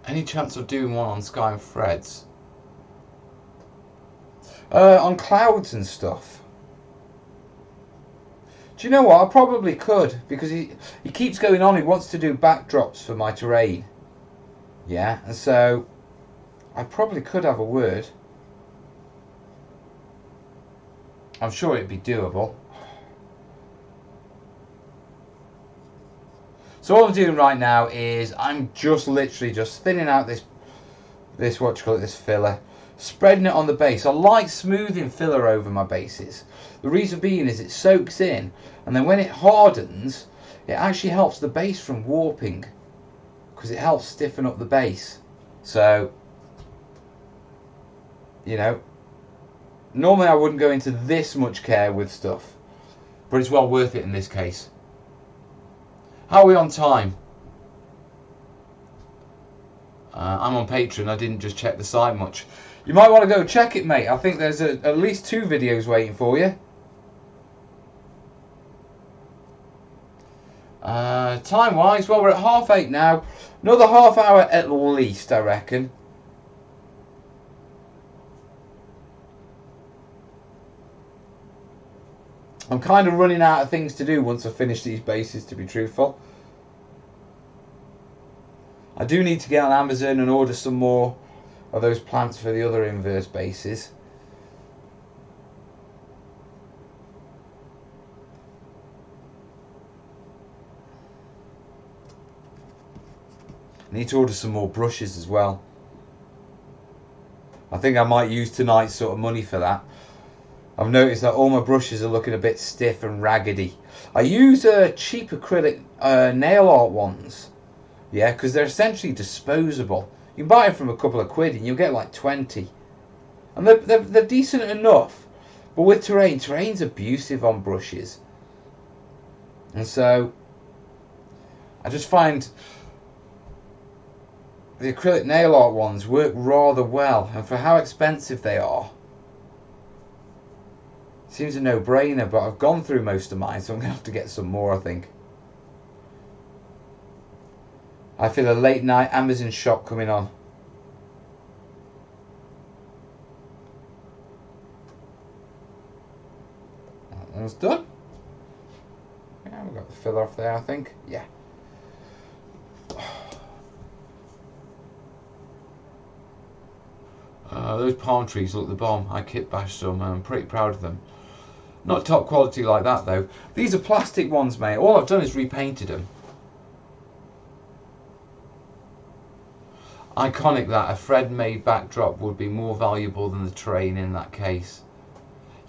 Any chance of doing one on Sky and Fred's? On clouds and stuff. Do you know what? I probably could, because he keeps going on. He wants to do backdrops for my terrain. Yeah, and so I probably could have a word. I'm sure it'd be doable. So what I'm doing right now is I'm just literally just thinning out this what you call it, this filler, spreading it on the base. I like smoothing filler over my bases. The reason being is it soaks in, and then when it hardens, it actually helps the base from warping, because it helps stiffen up the base. So, you know, normally I wouldn't go into this much care with stuff, but it's well worth it in this case. How are we on time? I'm on Patreon. I didn't just check the site much. You might want to go check it, mate. I think there's at least 2 videos waiting for you. Time-wise, well, we're at 8:30 now. Another half hour at least, I reckon. I'm kind of running out of things to do once I finish these bases, to be truthful. I do need to get on Amazon and order some more of those plants for the other inverse bases. I need to order some more brushes as well. I think I might use tonight's sort of money for that. I've noticed that all my brushes are looking a bit stiff and raggedy. I use cheap acrylic nail art ones. Yeah, because they're essentially disposable. You can buy them from a couple of quid and you'll get like 20. And they're decent enough. But with terrain's abusive on brushes. And so, I just find the acrylic nail art ones work rather well. And for how expensive they are, seems a no-brainer, but I've gone through most of mine, so I'm going to have to get some more, I think. I feel a late night Amazon shop coming on. That one's done. Yeah, we've got the filler off there, I think. Yeah. Those palm trees look the bomb. I kit bashed some and I'm pretty proud of them. Not top quality like that though. These are plastic ones, mate. All I've done is repainted them. Iconic that. A Fred-made backdrop would be more valuable than the terrain in that case.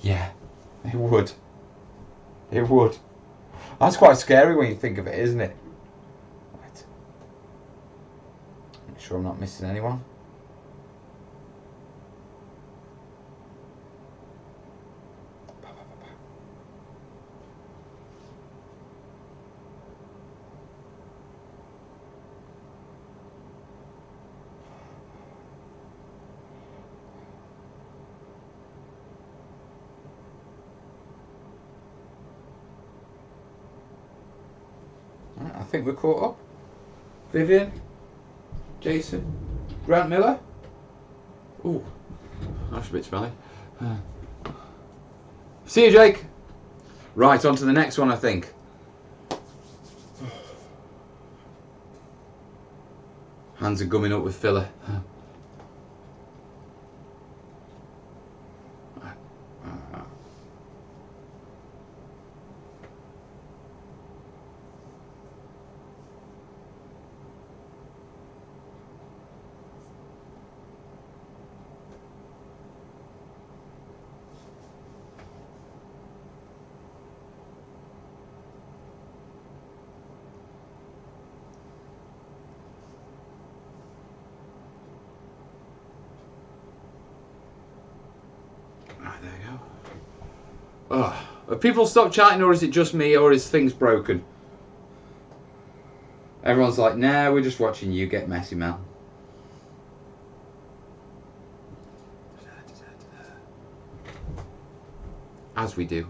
Yeah, it would. It would. That's quite scary when you think of it, isn't it? Right. Make sure I'm not missing anyone. I think we're caught up. Vivian, Jason, Grant Miller. Ooh, that's a bit smelly. See you, Jake. Right, on to the next one, I think. Hands are gumming up with filler. There you go. Have people stopped chatting, or is it just me, or is things broken? Everyone's like, nah, we're just watching you get messy, Mel. As we do.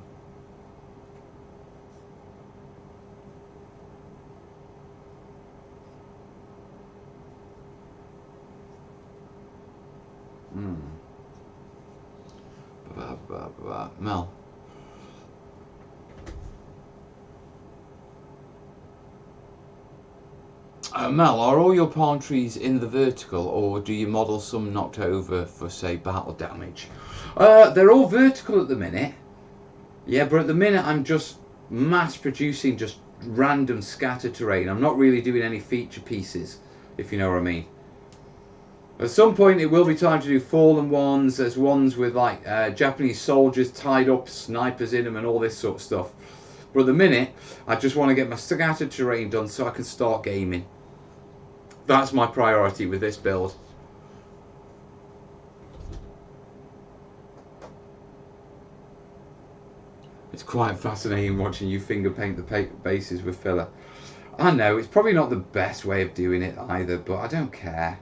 Mel. Mel, are all your palm trees in the vertical, or do you model some knocked over for, say, battle damage? They're all vertical at the minute. Yeah, but at the minute I'm just mass producing just random scatter terrain. I'm not really doing any feature pieces, if you know what I mean. At some point it will be time to do fallen ones. There's ones with like Japanese soldiers tied up, snipers in them and all this sort of stuff. But at the minute I just want to get my scatter terrain done so I can start gaming. That's my priority with this build. It's quite fascinating watching you finger paint the bases with filler. I know, it's probably not the best way of doing it either, but I don't care.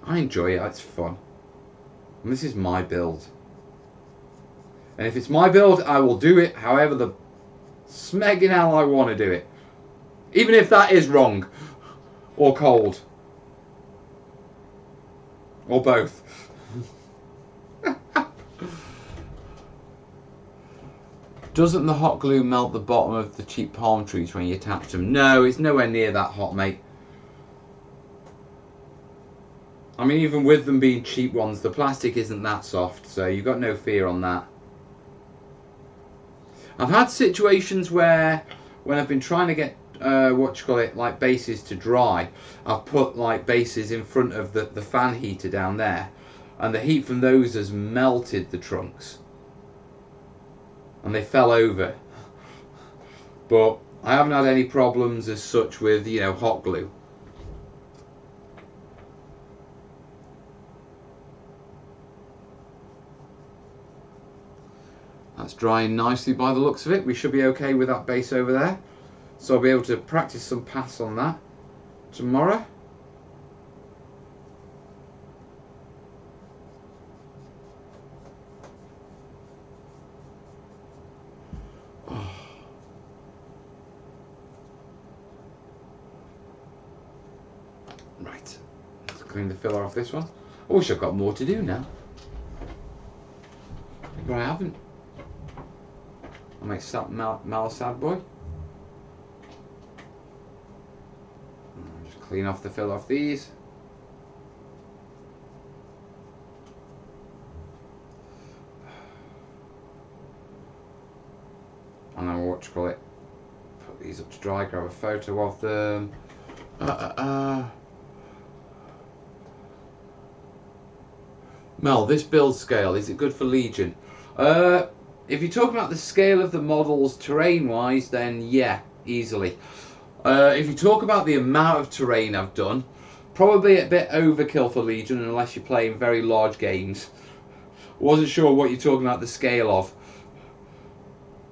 I enjoy it, it's fun. And this is my build. And if it's my build, I will do it however the smegging hell I want to do it. Even if that is wrong. Or cold. Or both. Doesn't the hot glue melt the bottom of the cheap palm trees when you attach them? No, it's nowhere near that hot, mate. I mean, even with them being cheap ones, the plastic isn't that soft, so you've got no fear on that. I've had situations where, when I've been trying to get, like bases to dry, I've put like bases in front of the fan heater down there, and the heat from those has melted the trunks. And they fell over. But I haven't had any problems as such with, you know, hot glue. That's drying nicely by the looks of it. We should be okay with that base over there. So I'll be able to practice some paths on that tomorrow. Right, let's clean the filler off this one. I wish I've got more to do now, but I haven't. I'll make Mal sad boy. Just clean off the filler off these. And then what you call it? Put these up to dry. Grab a photo of them. Mel, this build scale, is it good for Legion? If you're talking about the scale of the models terrain-wise, then yeah, easily. If you talk about the amount of terrain I've done, probably a bit overkill for Legion unless you're playing very large games. Wasn't sure what you're talking about the scale of.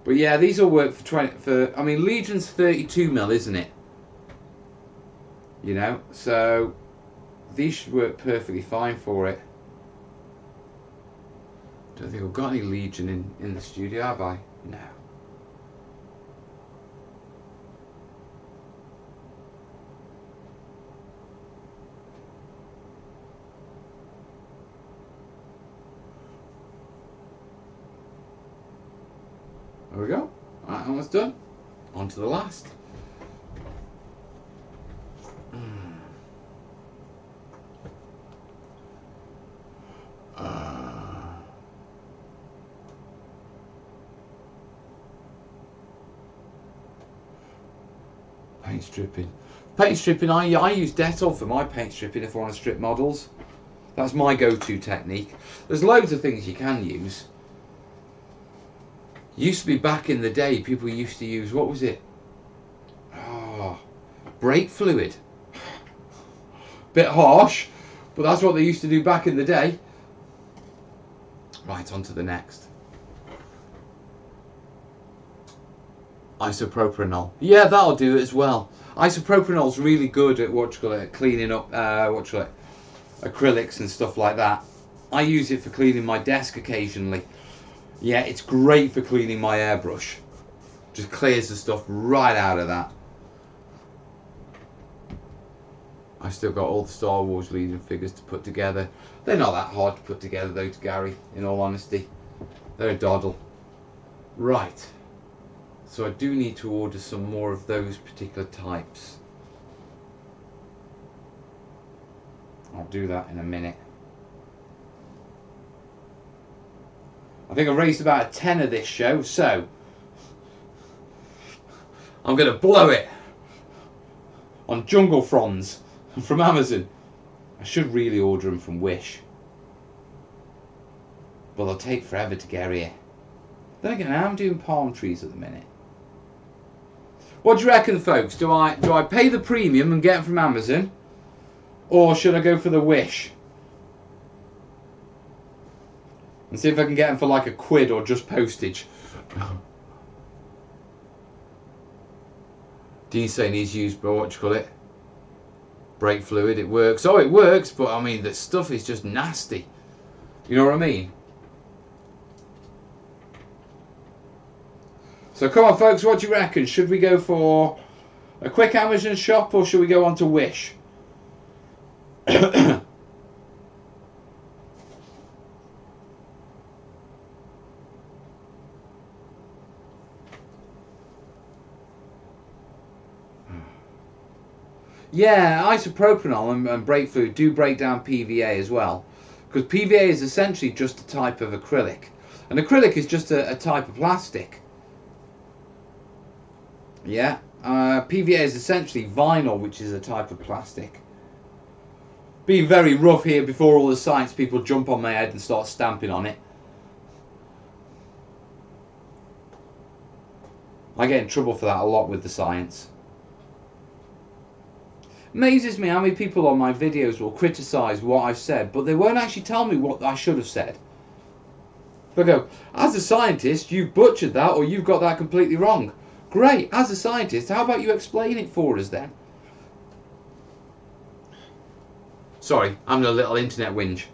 But yeah, these will work for I mean, Legion's 32mm, isn't it? You know, so these should work perfectly fine for it. Don't think I've got any Legion in the studio, have I? No. There we go. Right, almost done. On to the last. Paint stripping. Paint stripping, I use Dettol for my paint stripping if I want to strip models. That's my go-to technique. There's loads of things you can use. Used to be back in the day, people used to use, what was it? Oh, brake fluid. Bit harsh, but that's what they used to do back in the day. Right, on to the next. Isopropanol. Yeah, that'll do it as well. Isopropanol's really good at cleaning up acrylics and stuff like that. I use it for cleaning my desk occasionally. Yeah, it's great for cleaning my airbrush. Just clears the stuff right out of that. I've still got all the Star Wars Legion figures to put together. They're not that hard to put together though, to Gary, in all honesty. They're a doddle. Right. So I do need to order some more of those particular types. I'll do that in a minute. I think I raised about a tenner this show, so I'm going to blow it on jungle fronds from Amazon. I should really order them from Wish, but they'll take forever to get here. Then again, I'm doing palm trees at the minute. What do you reckon, folks? Do I pay the premium and get them from Amazon, or should I go for the Wish and see if I can get them for like £1 or just postage? Dean's saying he's used, what do you call it? Brake fluid. It works. Oh, it works, but I mean the stuff is just nasty. You know what I mean? So come on, folks, what do you reckon? Should we go for a quick Amazon shop, or should we go on to Wish? Yeah, isopropanol and brake fluid do break down PVA as well, because PVA is essentially just a type of acrylic, and acrylic is just a type of plastic. Yeah, PVA is essentially vinyl, which is a type of plastic. Being very rough here before all the science people jump on my head and start stamping on it. I get in trouble for that a lot with the science. Amazes me how many people on my videos will criticise what I've said, but they won't actually tell me what I should have said. They go, as a scientist, you've butchered that, or you've got that completely wrong. Great, as a scientist, how about you explain it for us then? Sorry, I'm a little internet whinge.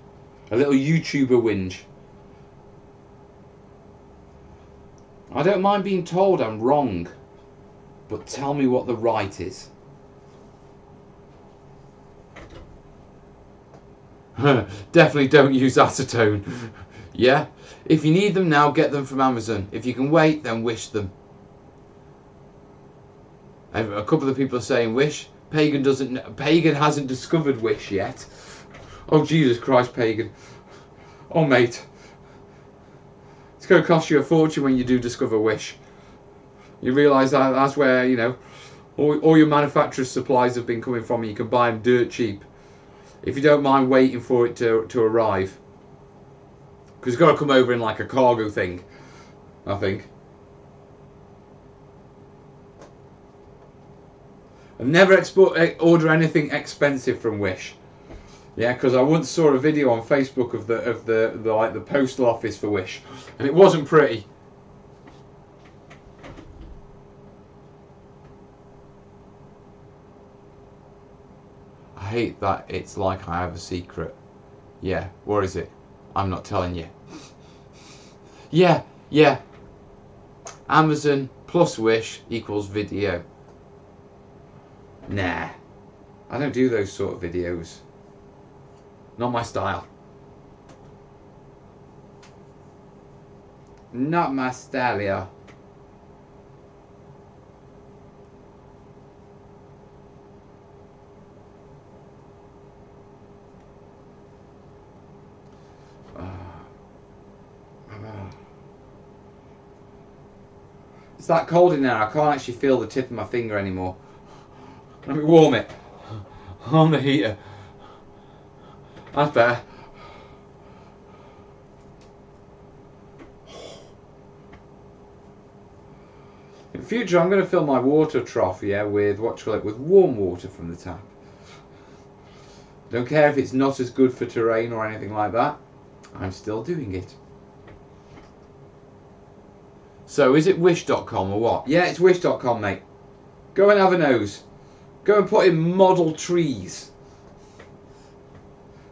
A little YouTuber whinge. I don't mind being told I'm wrong, but tell me what the right is. Definitely don't use acetone. Yeah? If you need them now, get them from Amazon. If you can wait, then Wish them. A couple of people are saying Wish. Pagan hasn't discovered Wish yet. Oh Jesus Christ, Pagan. Oh mate. It's going to cost you a fortune when you do discover Wish. You realise that's where, you know, all your manufacturer's supplies have been coming from. You can buy them dirt cheap. If you don't mind waiting for it to arrive. Because it's got to come over in like a cargo thing, I think. I never order anything expensive from Wish. Yeah, because I once saw a video on Facebook of the postal office for Wish, and it wasn't pretty. I hate that it's like I have a secret. Yeah, what is it? I'm not telling you. Yeah. Amazon plus Wish equals video. Nah, I don't do those sort of videos. Not my style. Not my style. It's that cold in there, I can't actually feel the tip of my finger anymore. Let me warm it on the heater. That's better. In future, I'm going to fill my water trough, yeah, with with warm water from the tap. Don't care if it's not as good for terrain or anything like that. I'm still doing it. So, is it wish.com or what? Yeah, it's wish.com, mate. Go and have a nose. Go and put in model trees.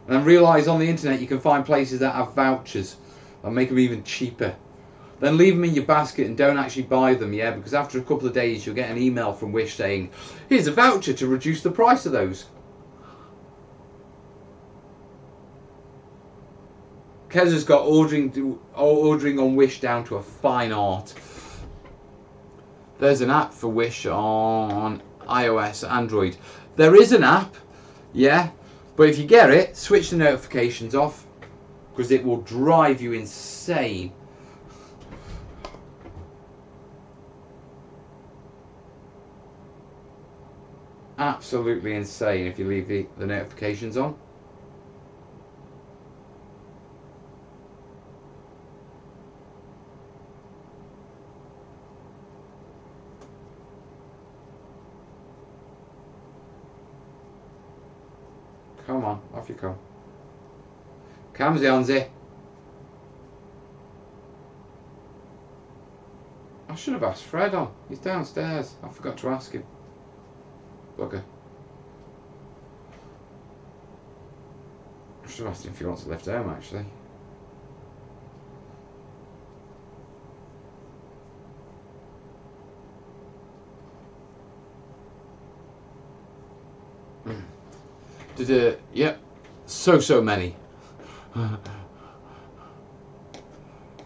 And then realise on the internet you can find places that have vouchers and make them even cheaper. Then leave them in your basket and don't actually buy them, yeah? Because after a couple of days you'll get an email from Wish saying, here's a voucher to reduce the price of those. Kez has got ordering on Wish down to a fine art. There's an app for Wish on iOS, Android. There is an app, yeah, but if you get it, switch the notifications off because it will drive you insane. absolutely insane if you leave the notifications on. Come on, off you come. Cam's Onzy. I should have asked Fred on. He's downstairs. I forgot to ask him. Bugger. I should have asked him if he wants to lift home, actually. Yep. So many.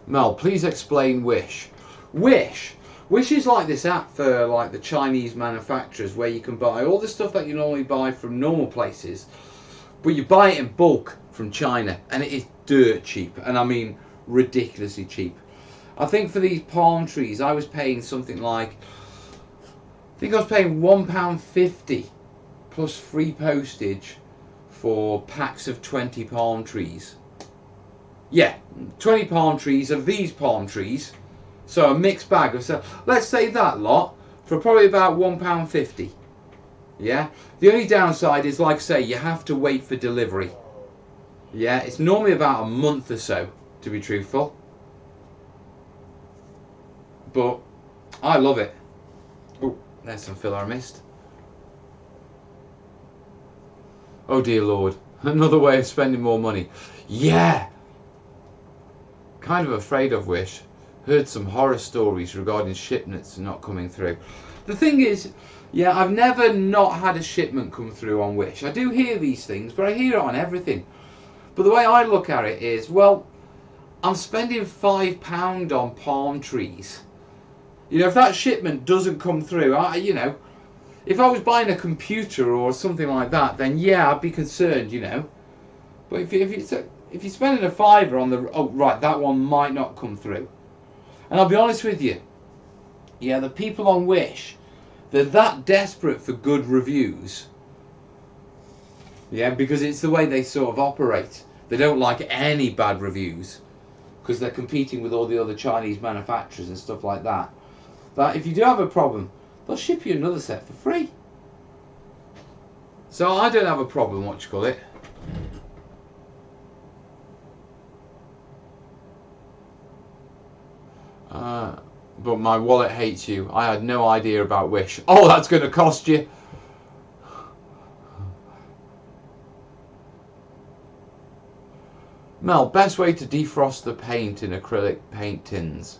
Mel, please explain Wish. Wish is like this app for like the Chinese manufacturers where you can buy all the stuff that you normally buy from normal places, but you buy it in bulk from China, and it is dirt cheap, and I mean ridiculously cheap. I think for these palm trees I was paying something like, I think I was paying £1.50 plus free postage for packs of 20 palm trees. Yeah, 20 palm trees of these palm trees. So a mixed bag of stuff. Let's say that lot for probably about £1.50. Yeah. The only downside is, like I say, you have to wait for delivery. Yeah, it's normally about a month or so, to be truthful. But I love it. Oh, there's some filler I missed. Oh dear Lord, another way of spending more money. Yeah. Kind of afraid of Wish. Heard some horror stories regarding shipments not coming through. The thing is, yeah, I've never not had a shipment come through on Wish. I do hear these things, but I hear it on everything. But the way I look at it is, well, I'm spending £5 on palm trees. You know, if that shipment doesn't come through, you know, if I was buying a computer or something like that, then yeah, I'd be concerned, you know. But if you're spending a £5 on the, oh right, that one might not come through. And I'll be honest with you, yeah, the people on Wish, they're that desperate for good reviews. Yeah, because it's the way they sort of operate. They don't like any bad reviews because they're competing with all the other Chinese manufacturers and stuff like that. That if you do have a problem, they'll ship you another set for free. So I don't have a problem, what you call it. But my wallet hates you. I had no idea about Wish. Oh, that's going to cost you. Mel, best way to defrost the paint in acrylic paint tins.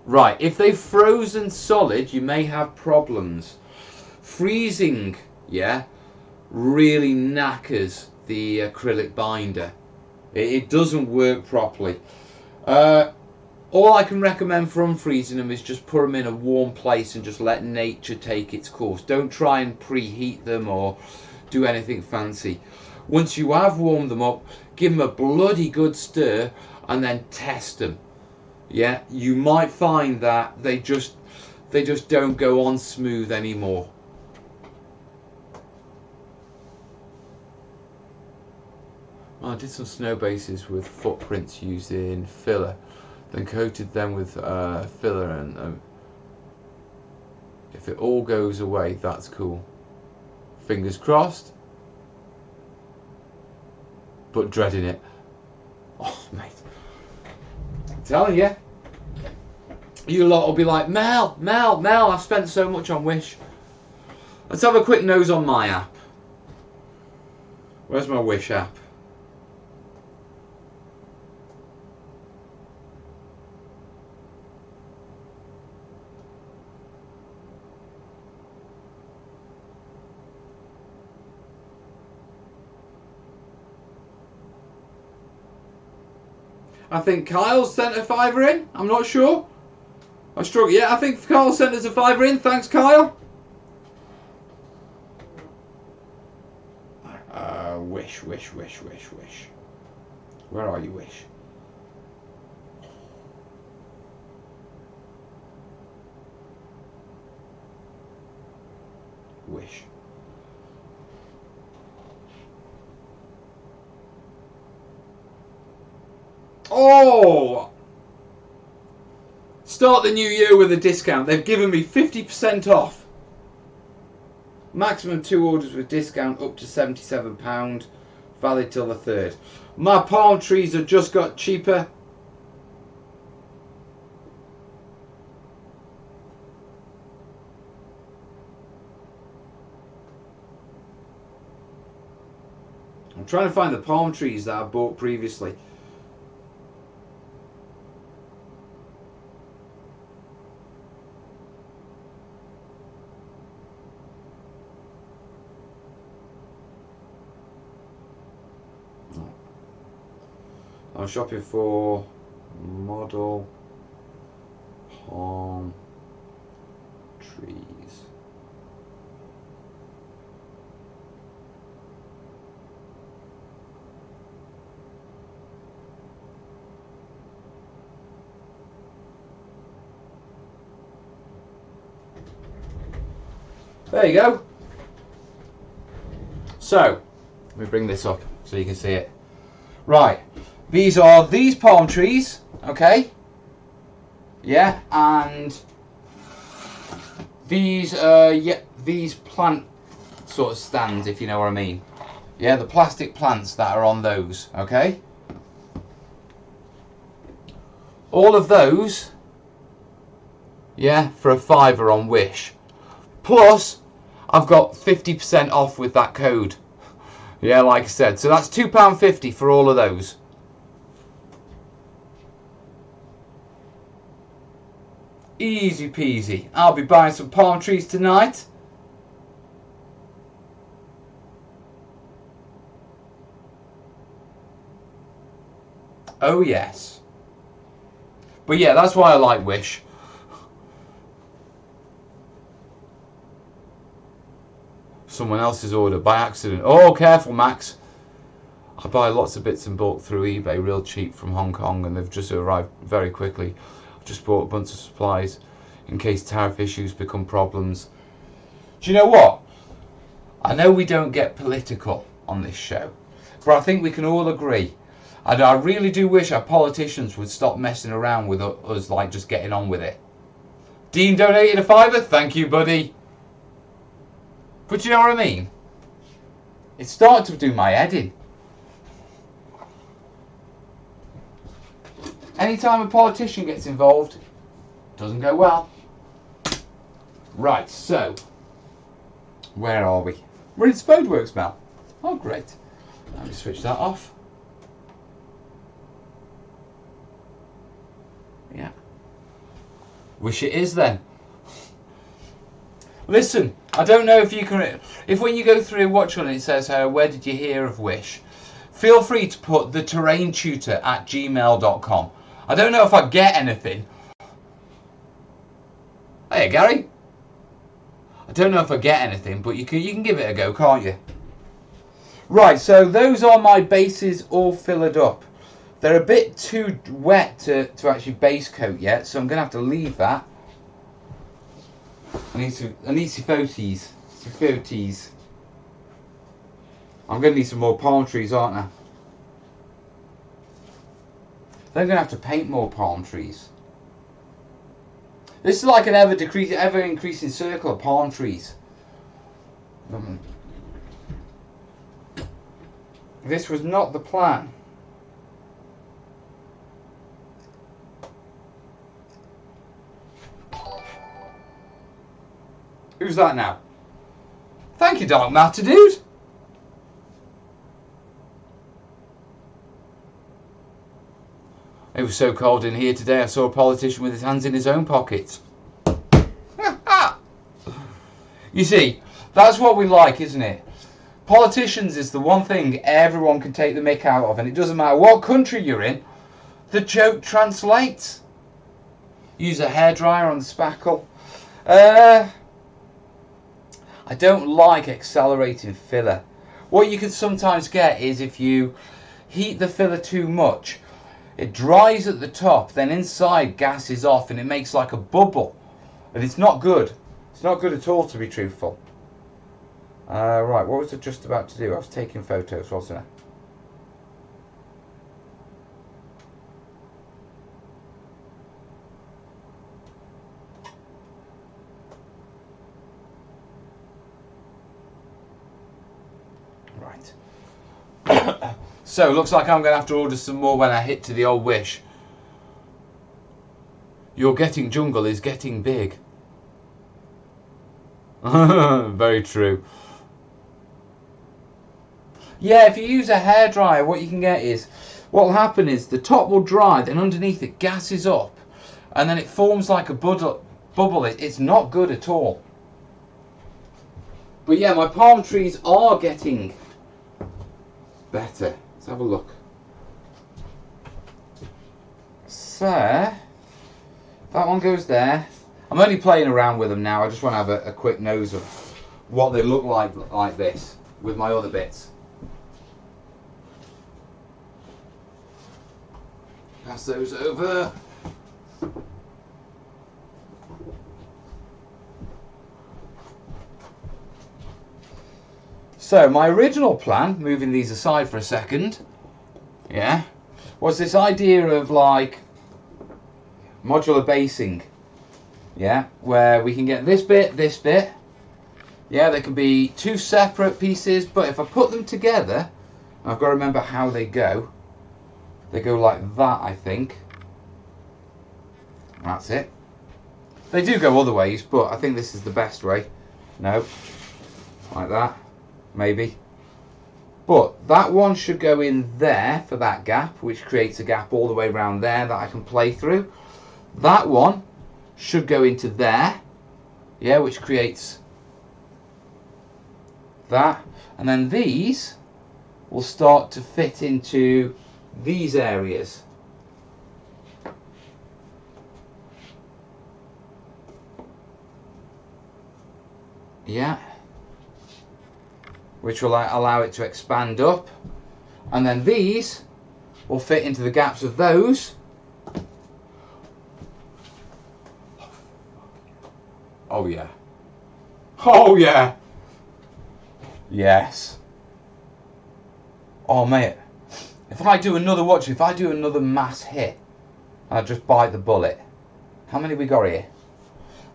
Right, if they've frozen solid, you may have problems. Freezing, yeah, really knackers the acrylic binder. It doesn't work properly. All I can recommend for unfreezing them is just put them in a warm place and just let nature take its course. Don't try and preheat them or do anything fancy. Once you have warmed them up, give them a bloody good stir and then test them. Yeah, you might find that they just don't go on smooth anymore. I did some snow bases with footprints using filler, then coated them with filler, and if it all goes away, that's cool. Fingers crossed, but dreading it. Oh mate, I'm telling you, you lot will be like, Mel, I've spent so much on Wish. Let's have a quick nose on my app. Where's my Wish app? I think Kyle sent a £5 in. I'm not sure. I struggle. Yeah, I think Kyle sent us a £5 in. Thanks, Kyle. Wish. Where are you, Wish? Wish. Oh! Start the new year with a discount. They've given me 50% off. Maximum 2 orders with discount up to £77. Valid till the 3rd. My palm trees have just got cheaper. I'm trying to find the palm trees that I bought previously. I'm shopping for model palm trees. There you go. So, let me bring this up so you can see it. Right. These are these palm trees, okay? Yeah, and these these plant sort of stands, if you know what I mean. Yeah, the plastic plants that are on those, okay? All of those, yeah, for a £5 on Wish. Plus, I've got 50% off with that code. Yeah, like I said, so that's £2.50 for all of those. Easy peasy. I'll be buying some palm trees tonight. Oh yes. But yeah, that's why I like Wish. Someone else's order by accident. Oh, careful, Max. I buy lots of bits in bulk through eBay, real cheap from Hong Kong, and they've just arrived very quickly. Just bought a bunch of supplies in case tariff issues become problems. Do you know what? I know we don't get political on this show, but I think we can all agree. And I really do wish our politicians would stop messing around with us, like just getting on with it. Dean donated a £5. Thank you, buddy. But you know what I mean? It's starting to do my head in. Anytime a politician gets involved, it doesn't go well. Right, so, where are we? We're in Spodeworks now. Oh, great. Let me switch that off. Yeah. Wish it is then. Listen, I don't know if you can, if when you go through and watch one it says, where did you hear of Wish? Feel free to put the terraintutor@gmail.com. I don't know if I get anything. Hey, Gary. I don't know if I get anything, but you can give it a go, can't you? Right, so those are my bases all filled up. They're a bit too wet to actually base coat yet, so I'm going to have to leave that. I need some photies. I'm going to need some more palm trees, aren't I? They're going to have to paint more palm trees. This is like an ever increasing circle of palm trees. This was not the plan. Who's that now? Thank you, Dark Matter Dude. It was so cold in here today, I saw a politician with his hands in his own pockets. You see, that's what we like, isn't it? Politicians is the one thing everyone can take the mick out of, and it doesn't matter what country you're in, the joke translates. Use a hairdryer on the spackle. I don't like accelerating filler. What you can sometimes get is if you heat the filler too much, it dries at the top, then inside gases off and it makes like a bubble. And it's not good. It's not good at all, to be truthful. Right, what was I just about to do? I was taking photos, wasn't I? Right. So, looks like I'm going to have to order some more when I hit to the old Wish. Your getting jungle is getting big. Very true. Yeah, if you use a hairdryer, what you can get is, what will happen is the top will dry, then underneath it gases up, and then it forms like a bubble. It's not good at all. But yeah, my palm trees are getting better. Let's have a look. So, that one goes there. I'm only playing around with them now. I just want to have a quick nose of what they look like this with my other bits. Pass those over. So my original plan, moving these aside for a second, yeah, was this idea of like modular basing, yeah, where we can get this bit, yeah, they can be two separate pieces, but if I put them together, I've got to remember how they go. They go like that, I think. That's it. They do go other ways, but I think this is the best way. No, like that, maybe. But that one should go in there for that gap, which creates a gap all the way around there that I can play through. That one should go into there, yeah, which creates that. And then these will start to fit into these areas. Yeah. Which will allow it to expand up. And then these will fit into the gaps of those. Oh yeah. Oh yeah. Yes. Oh mate. If I do another mass hit, I'll just bite the bullet. How many we got here?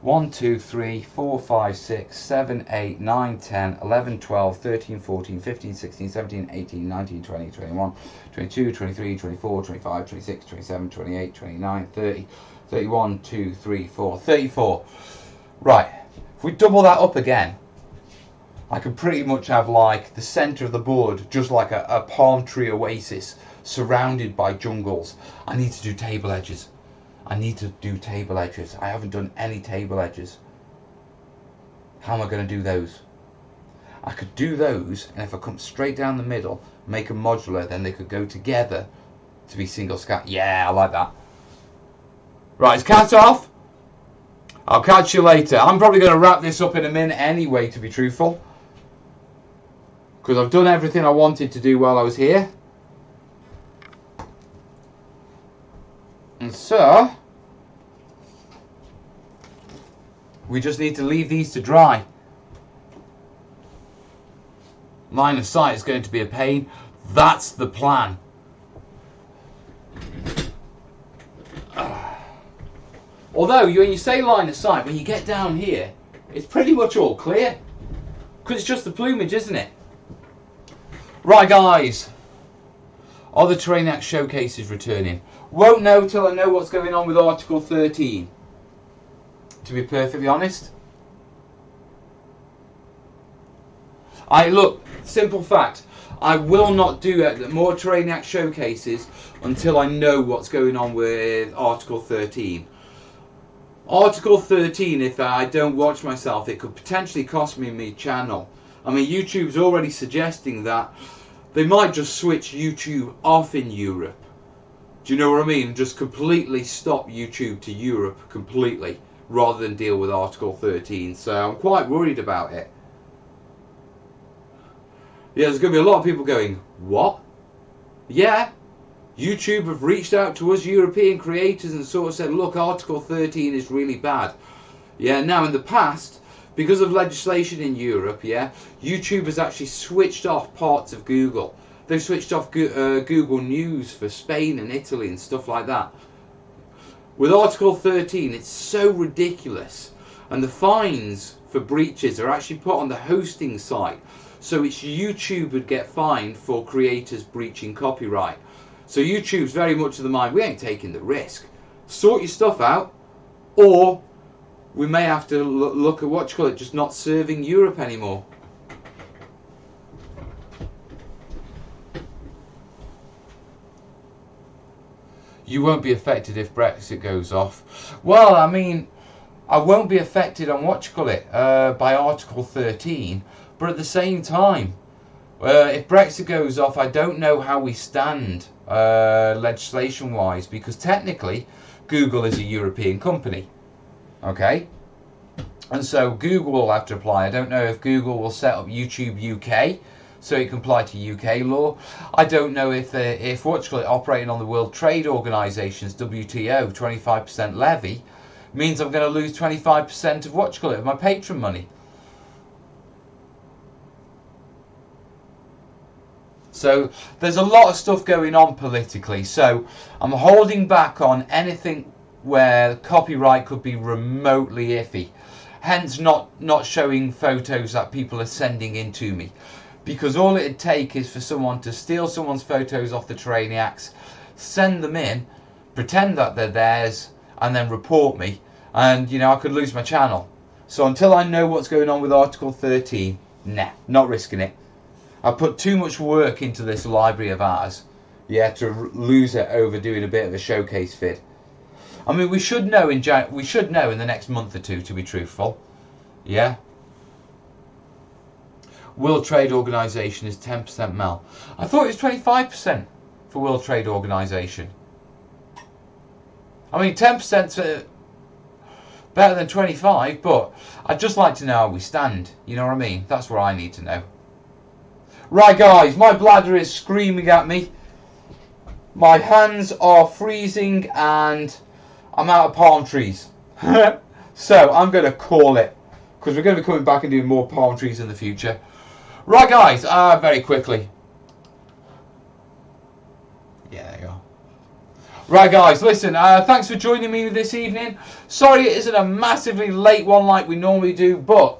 1, 2, 3, 4, 5, 6, 7, 8, 9, 10, 11, 12, 13, 14, 15, 16, 17, 18, 19, 20, 21, 22, 23, 24, 25, 26, 27, 28, 29, 30, 31, 2, 3, 4, 34. Right, if we double that up again, I can pretty much have like the centre of the board just like a palm tree oasis surrounded by jungles. I need to do table edges. I haven't done any table edges. How am I going to do those? I could do those, and if I come straight down the middle, make a modular, then they could go together to be single scat. Yeah, I like that. Right, it's cat off. I'll catch you later. I'm probably going to wrap this up in a minute anyway, to be truthful, because I've done everything I wanted to do while I was here. And so, we just need to leave these to dry. Line of sight is going to be a pain. That's the plan. Although, when you say line of sight, when you get down here, it's pretty much all clear. Because it's just the plumage, isn't it? Right, guys. Are the terrainiacs showcases returning? Won't know till I know what's going on with Article 13. To be perfectly honest. Look, simple fact. I will not do more terrainiacs showcases until I know what's going on with Article 13. Article 13, if I don't watch myself, it could potentially cost me my channel. I mean, YouTube's already suggesting that they might just switch YouTube off in Europe. Do you know what I mean? Just completely stop YouTube to Europe completely, rather than deal with Article 13. So I'm quite worried about it. Yeah, there's going to be a lot of people going, what? Yeah, YouTube have reached out to us European creators and sort of said, look, Article 13 is really bad. Yeah, now in the past, because of legislation in Europe, yeah, YouTube has actually switched off parts of Google. They've switched off Google News for Spain and Italy and stuff like that. With Article 13, it's so ridiculous. And the fines for breaches are actually put on the hosting site. So it's YouTube would get fined for creators breaching copyright. So YouTube's very much of the mind, we ain't taking the risk. Sort your stuff out, or we may have to look at what you call it, just not serving Europe anymore. You won't be affected if Brexit goes off. Well, I mean, I won't be affected on what you call it by Article 13, but at the same time, if Brexit goes off, I don't know how we stand legislation-wise, because technically Google is a European company, okay? And so Google will have to apply. I don't know if Google will set up YouTube UK so it can apply to UK law. I don't know if what's called operating on the World Trade Organization's WTO 25% levy means I'm going to lose 25% of what's called my patron money. So there's a lot of stuff going on politically. So I'm holding back on anything where copyright could be remotely iffy. Hence not showing photos that people are sending in to me. Because all it'd take is for someone to steal someone's photos off the terrainiacs, send them in, pretend that they're theirs, and then report me. And, you know, I could lose my channel. So until I know what's going on with Article 13, nah, not risking it. I put too much work into this library of ours, yeah, to lose it over doing a bit of a showcase vid. I mean, we should know in the next month or two, to be truthful, yeah. World Trade Organization is 10% Mel. I thought it was 25% for World Trade Organization. I mean, 10% better than 25, but I'd just like to know how we stand. You know what I mean? That's what I need to know. Right, guys, my bladder is screaming at me. My hands are freezing and I'm out of palm trees. So I'm going to call it, because we're going to be coming back and doing more palm trees in the future. Right, guys, very quickly. Yeah, there you go. Right, guys, listen, thanks for joining me this evening. Sorry it isn't a massively late one like we normally do, but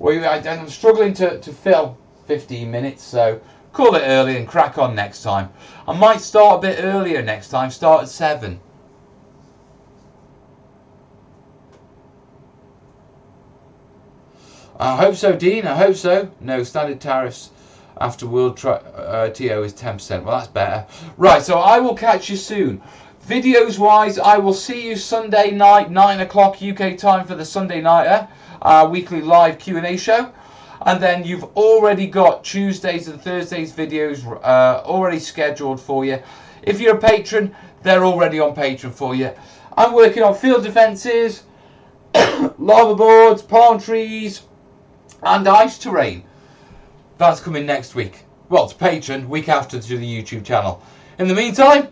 I'm struggling to fill 15 minutes, so call it early and crack on next time. I might start a bit earlier next time, start at 7. I hope so, Dean, I hope so. No, standard tariffs after World TO is 10%. Well, that's better. Right, so I will catch you soon. Videos wise, I will see you Sunday night, 9 o'clock UK time for the Sunday Nighter, weekly live Q&A show. And then you've already got Tuesdays and Thursdays videos already scheduled for you. If you're a patron, they're already on Patreon for you. I'm working on field defences, lava boards, palm trees, and ice terrain. That's coming next week. Well, to Patreon, week after to the YouTube channel. In the meantime,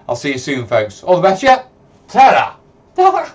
I'll see you soon, folks. All the best, yeah? Ta-da!